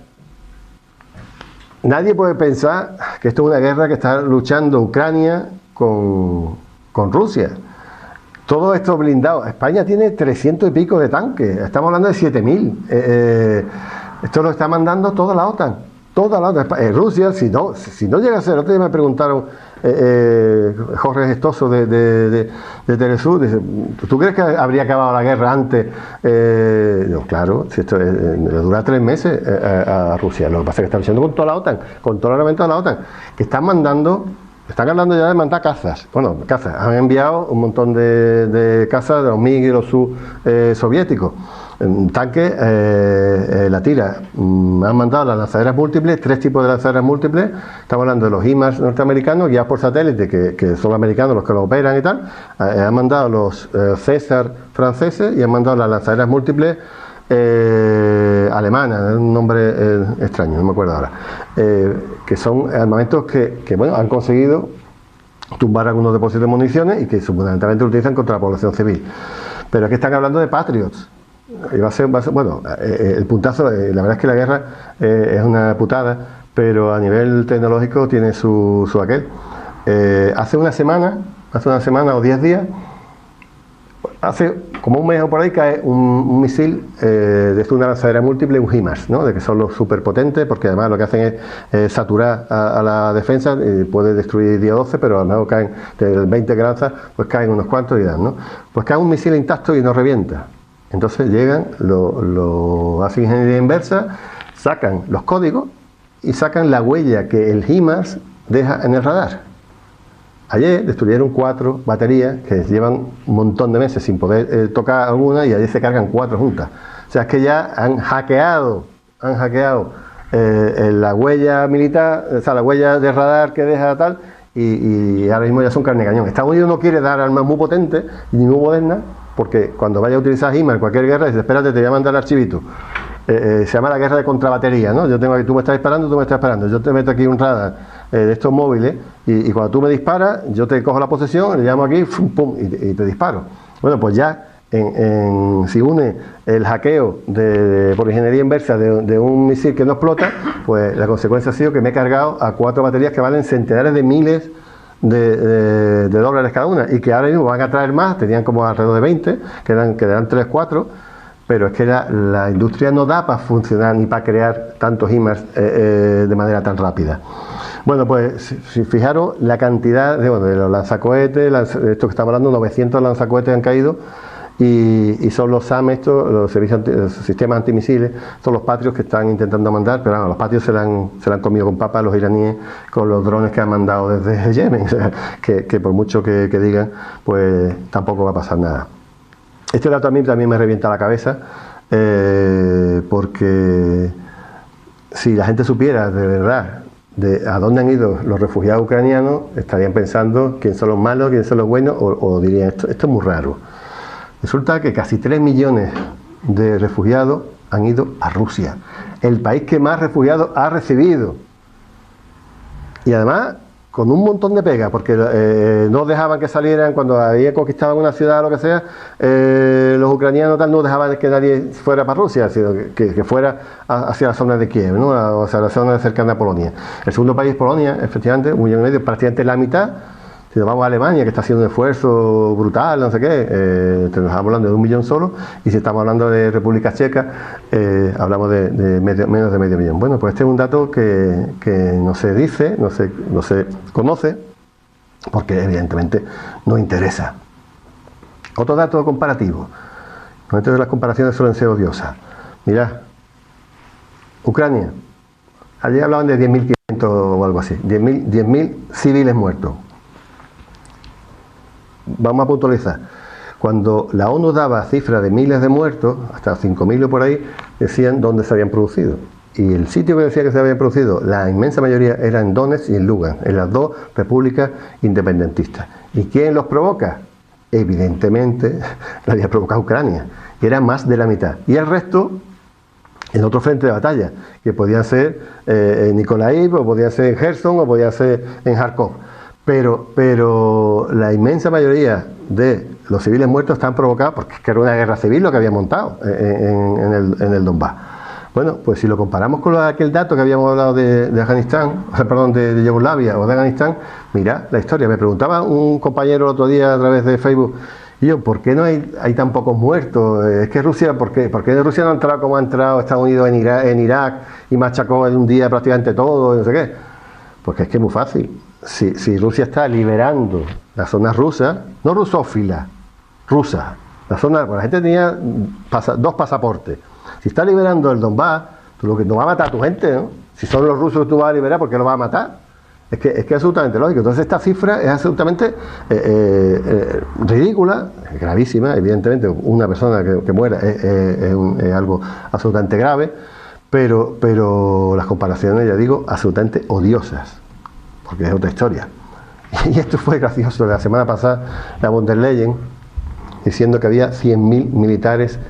nadie puede pensar que esto es una guerra que está luchando Ucrania con Rusia. Todo esto blindado. España tiene 300 y pico de tanques. Estamos hablando de 7.000. Esto lo está mandando toda la OTAN. Toda la OTAN. Rusia, si no llega a ser... Otro día me preguntaron Jorge Gestoso de Telesur, dice, ¿tú crees que habría acabado la guerra antes? No, claro, si esto le dura 3 meses a Rusia. Lo que pasa es que están haciendo con toda la OTAN, con todo el armamento de la OTAN, que están mandando... Están hablando ya de mandar cazas. Bueno, cazas. Han enviado un montón de cazas de los MiG y los Su soviéticos. Tanques, la tira. Han mandado las lanzaderas múltiples, 3 tipos de lanzaderas múltiples. Estamos hablando de los HIMARS norteamericanos, guiados por satélite, que son americanos los que lo operan y tal. Han mandado los César franceses y han mandado las lanzaderas múltiples alemanas, un nombre extraño, no me acuerdo ahora, que son armamentos que bueno, han conseguido tumbar algunos depósitos de municiones y que fundamentalmente lo utilizan contra la población civil. Pero aquí están hablando de Patriots. Y va a ser bueno, el puntazo, la verdad es que la guerra es una putada, pero a nivel tecnológico tiene su aquel. Hace una semana o 10 días, hace como un mes o por ahí, cae un misil de una lanzadera múltiple, un HIMARS, ¿no? De que son los superpotentes, porque además lo que hacen es saturar a la defensa, puede destruir 10 o 12, pero al menos caen del 20 que lanza, pues caen unos cuantos y dan, ¿no? Pues cae un misil intacto y no revienta. Entonces llegan, lo hacen ingeniería inversa, sacan los códigos y sacan la huella que el HIMARS deja en el radar. Ayer destruyeron 4 baterías que llevan un montón de meses sin poder tocar alguna, y ayer se cargan 4 juntas. O sea, es que ya han hackeado la huella militar, o sea, la huella de radar que deja tal, y ahora mismo ya son carne de cañón. Estados Unidos no quiere dar armas muy potentes ni muy modernas, porque cuando vaya a utilizar HIMARS en cualquier guerra, dice, espérate, te voy a mandar el archivito. Se llama la guerra de contrabatería, ¿no? Yo tengo aquí, tú me estás disparando, yo te meto aquí un radar de estos móviles, y cuando tú me disparas, yo te cojo la posesión, le llamo aquí, pum, y te disparo. Bueno, pues ya si une el hackeo por ingeniería inversa de un misil que no explota, pues la consecuencia ha sido que me he cargado a 4 baterías que valen centenares de miles de dólares cada una, y que ahora mismo van a traer más, tenían como alrededor de 20, quedarán 3, 4. Pero es que la industria no da para funcionar ni para crear tantos HIMARS de manera tan rápida. Bueno, pues si fijaros la cantidad de los lanzacohetes, esto que estamos hablando, 900 lanzacohetes han caído, y son los SAM, los sistemas antimisiles, son los Patriots que están intentando mandar, pero bueno, los Patriots se la han comido con papas los iraníes con los drones que han mandado desde Yemen, o sea, que por mucho que digan, pues tampoco va a pasar nada. Este dato a mí también me revienta la cabeza, porque si la gente supiera de verdad a dónde han ido los refugiados ucranianos, estarían pensando quién son los malos, quién son los buenos, o dirían esto es muy raro. Resulta que casi 3 millones de refugiados han ido a Rusia, el país que más refugiados ha recibido, y además con un montón de pegas, porque no dejaban que salieran cuando había conquistado una ciudad o lo que sea, los ucranianos tal, no dejaban que nadie fuera para Rusia, sino que fuera hacia la zona de Kiev, ¿no? O hacia la zona cercana a Polonia. El segundo país es Polonia, efectivamente, 1,5 millones, prácticamente la mitad. Si nos vamos a Alemania, que está haciendo un esfuerzo brutal, no sé qué, estamos hablando de 1 millón solo, y si estamos hablando de República Checa, hablamos de menos de medio millón. Bueno, pues este es un dato que no se dice, no se conoce, porque evidentemente no interesa. Otro dato comparativo. Entonces las comparaciones suelen ser odiosas. Mirad, Ucrania, ayer hablaban de 10.500 o algo así, 10.000 civiles muertos. Vamos a puntualizar. Cuando la ONU daba cifras de miles de muertos, hasta 5.000 o por ahí, decían dónde se habían producido. Y el sitio que decía que se habían producido, la inmensa mayoría, era en Donetsk y en Lugansk, en las 2 repúblicas independentistas. ¿Y quién los provoca? Evidentemente, la había provocado Ucrania, y era más de la mitad. Y el resto, en otro frente de batalla, que podía ser en Nikolaev, o podía ser en Gerson, o podía ser en Kharkov. Pero la inmensa mayoría de los civiles muertos están provocados porque es que era una guerra civil lo que había montado en el Donbass. Bueno, pues si lo comparamos con aquel dato que habíamos hablado de Afganistán, perdón, de Yugoslavia o de Afganistán, mira la historia. Me preguntaba un compañero el otro día a través de Facebook, y yo, ¿por qué no hay tan pocos muertos? Es que Rusia, ¿por qué Rusia no ha entrado como ha entrado Estados Unidos en Irak y machacó en un día prácticamente todo, y no sé qué? Porque es que es muy fácil. Si Rusia está liberando las zonas rusas, no rusófilas, rusas, la zona, bueno, la gente tenía dos pasaportes. Si está liberando el Donbass, tú lo que no va a matar a tu gente, ¿no? Si son los rusos que tú vas a liberar, ¿por qué lo vas a matar? Es que es absolutamente lógico. Entonces esta cifra es absolutamente ridícula, gravísima, evidentemente una persona que muera es algo absolutamente grave, pero las comparaciones, ya digo, absolutamente odiosas, porque es otra historia. Y esto fue gracioso. La semana pasada la von der Leyen diciendo que había 100.000 militares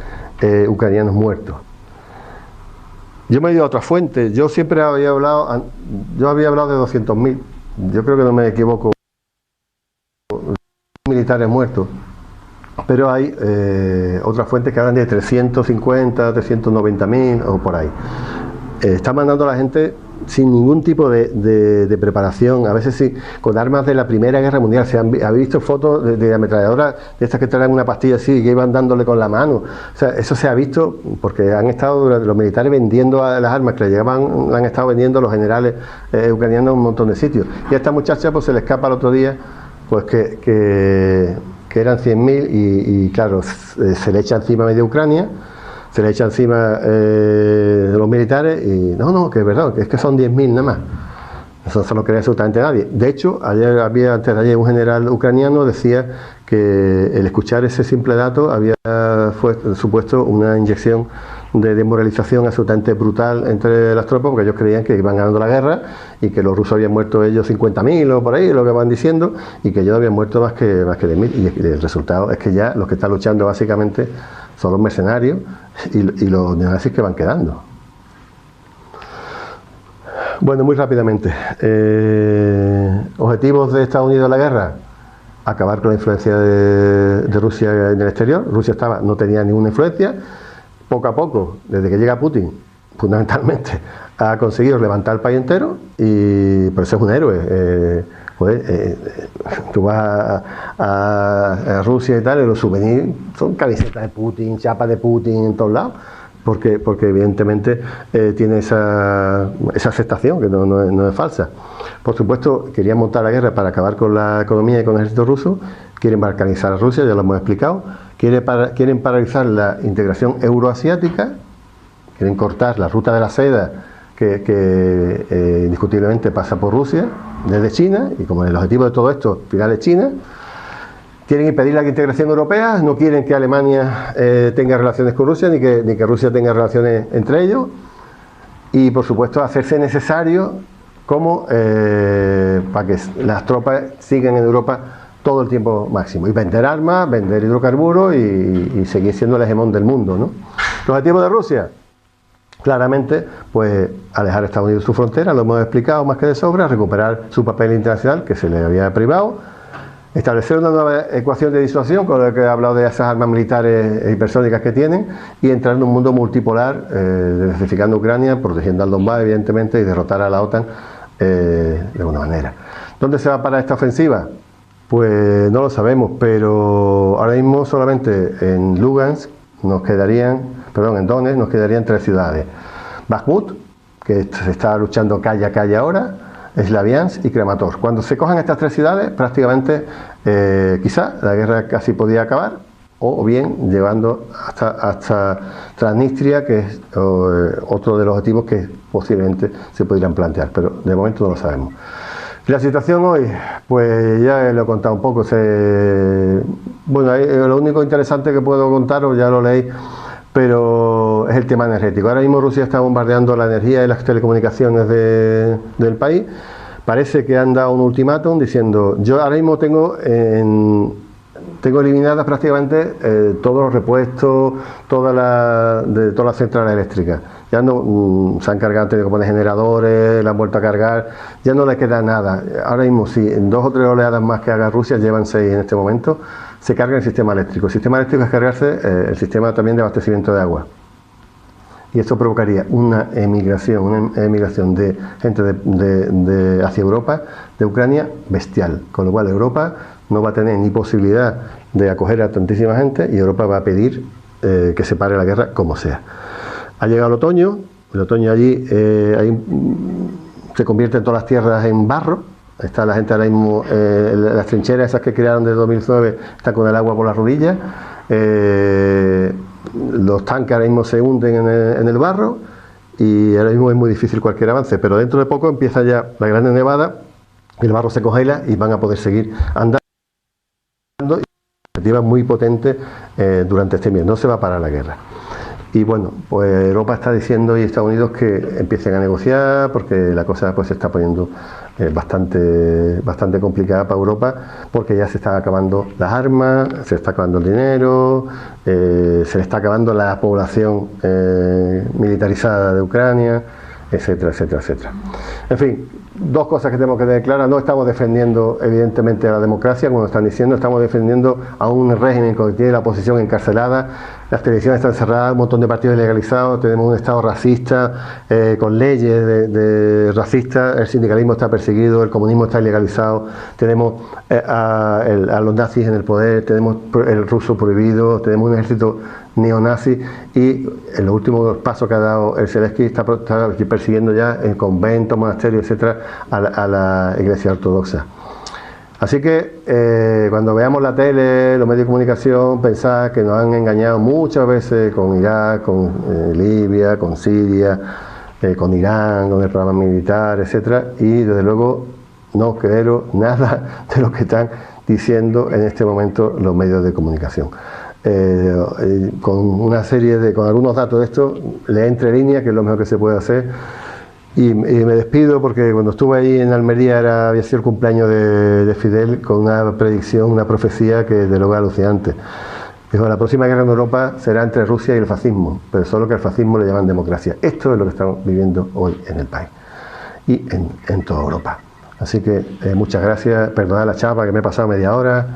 ucranianos muertos. Yo me he ido a otra fuente. Yo siempre había hablado de 200.000. Yo creo que no me equivoco. Militares muertos. Pero hay otras fuentes que hablan de 350, 390.000 o por ahí. Está mandando a la gente sin ningún tipo de preparación, a veces sí, con armas de la Primera Guerra Mundial. ¿Habéis visto fotos de ametralladoras de estas que traen una pastilla así y que iban dándole con la mano? O sea, eso se ha visto porque han estado los militares vendiendo las armas que le llegaban, han estado vendiendo los generales ucranianos en un montón de sitios. Y a esta muchacha pues se le escapa el otro día pues que eran 100.000 y claro, se le echa encima media Ucrania, se le echa encima los militares y no, que es verdad, que es que son 10.000 nada más. Eso no lo cree absolutamente nadie. De hecho, antes de ayer un general ucraniano decía que el escuchar ese simple dato había supuesto una inyección de desmoralización absolutamente brutal entre las tropas, porque ellos creían que iban ganando la guerra y que los rusos habían muerto ellos 50.000 o por ahí, lo que van diciendo, y que ellos habían muerto más que 10.000. Y el resultado es que ya los que están luchando básicamente son los mercenarios y los neonazis que van quedando. Bueno, muy rápidamente. Objetivos de Estados Unidos en la guerra: acabar con la influencia de Rusia en el exterior. Rusia no tenía ninguna influencia. Poco a poco, desde que llega Putin, fundamentalmente, ha conseguido levantar el país entero y por eso es un héroe. Tú vas a Rusia y tal, y los souvenirs son camisetas de Putin, chapas de Putin en todos lados, porque evidentemente tiene esa aceptación que no es falsa. Por supuesto, querían montar la guerra para acabar con la economía y con el ejército ruso, quieren balcanizar a Rusia, ya lo hemos explicado, quieren paralizar la integración euroasiática, quieren cortar la ruta de la seda que indiscutiblemente pasa por Rusia, desde China, y como el objetivo de todo esto final es China. Quieren impedir la integración europea, no quieren que Alemania tenga relaciones con Rusia, ni que Rusia tenga relaciones entre ellos, y por supuesto hacerse necesario como para que las tropas sigan en Europa todo el tiempo máximo, y vender armas, vender hidrocarburos y seguir siendo el hegemón del mundo, ¿no? Los objetivos de Rusia, claramente, pues alejar a Estados Unidos de su frontera, lo hemos explicado más que de sobra, recuperar su papel internacional que se le había privado, establecer una nueva ecuación de disuasión, con la que he hablado de esas armas militares hipersónicas que tienen, y entrar en un mundo multipolar, diversificando Ucrania, protegiendo al Donbass, evidentemente, y derrotar a la OTAN de alguna manera. ¿Dónde se va a parar esta ofensiva? Pues no lo sabemos, pero ahora mismo solamente en Lugansk en Donetsk nos quedarían 3 ciudades: Bakhmut, que se está luchando calle a calle ahora, Slaviansk y Kramatorsk. Cuando se cojan estas 3 ciudades, prácticamente quizá la guerra casi podía acabar, o bien llevando hasta Transnistria, que es otro de los objetivos que posiblemente se podrían plantear, pero de momento no lo sabemos. La situación hoy, pues ya lo he contado un poco. Bueno, lo único interesante que puedo contaros, ya lo leéis, pero es el tema energético. Ahora mismo Rusia está bombardeando la energía y las telecomunicaciones del país. Parece que han dado un ultimátum diciendo: yo ahora mismo tengo eliminadas prácticamente todos los repuestos, todas las centrales eléctricas. Ya no se han cargado, han tenido que poner generadores, la han vuelto a cargar, ya no le queda nada. Ahora mismo, si en 2 o 3 oleadas más que haga Rusia, llevan 6 en este momento, se carga el sistema eléctrico. El sistema eléctrico es cargarse el sistema también de abastecimiento de agua. y esto provocaría una emigración de gente hacia Europa, de Ucrania, bestial, con lo cual Europa no va a tener ni posibilidad de acoger a tantísima gente y Europa va a pedir que se pare la guerra como sea. Ha llegado el otoño allí se convierten todas las tierras en barro. Está la gente ahora mismo, las trincheras esas que crearon desde 2009 están con el agua por las rodillas. Los tanques ahora mismo se hunden en el barro y ahora mismo es muy difícil cualquier avance, pero dentro de poco empieza ya la gran nevada, el barro se congela y van a poder seguir andando. Iniciativa muy potente durante este mes, no se va a parar la guerra. Y bueno, pues Europa está diciendo y Estados Unidos que empiecen a negociar porque la cosa pues se está poniendo bastante complicada para Europa, porque ya se están acabando las armas, se está acabando el dinero, se le está acabando la población militarizada de Ucrania, etcétera, etcétera, etcétera. En fin, dos cosas que tenemos que tener claras: no estamos defendiendo evidentemente a la democracia, como están diciendo, estamos defendiendo a un régimen que tiene la oposición encarcelada, las televisiones están cerradas, un montón de partidos ilegalizados, tenemos un Estado racista, con leyes de racistas, el sindicalismo está perseguido, el comunismo está ilegalizado, tenemos a los nazis en el poder, tenemos el ruso prohibido, tenemos un ejército neonazi y en los últimos pasos que ha dado el Zelensky está persiguiendo ya en conventos, monasterios, etcétera, a la Iglesia Ortodoxa. Así que cuando veamos la tele, los medios de comunicación, pensad que nos han engañado muchas veces con Irak, con Libia, con Siria, con Irán, con el programa militar, etcétera, y desde luego no creo nada de lo que están diciendo en este momento los medios de comunicación. Con algunos datos de esto, lee entre líneas, que es lo mejor que se puede hacer. Y me despido porque cuando estuve ahí en Almería había sido el cumpleaños de Fidel, con una predicción, una profecía que de luego alucinante. Dijo: la próxima guerra en Europa será entre Rusia y el fascismo, pero solo que al fascismo le llaman democracia. Esto es lo que estamos viviendo hoy en el país y en toda Europa. Así que muchas gracias, perdonad la chapa que me he pasado media hora.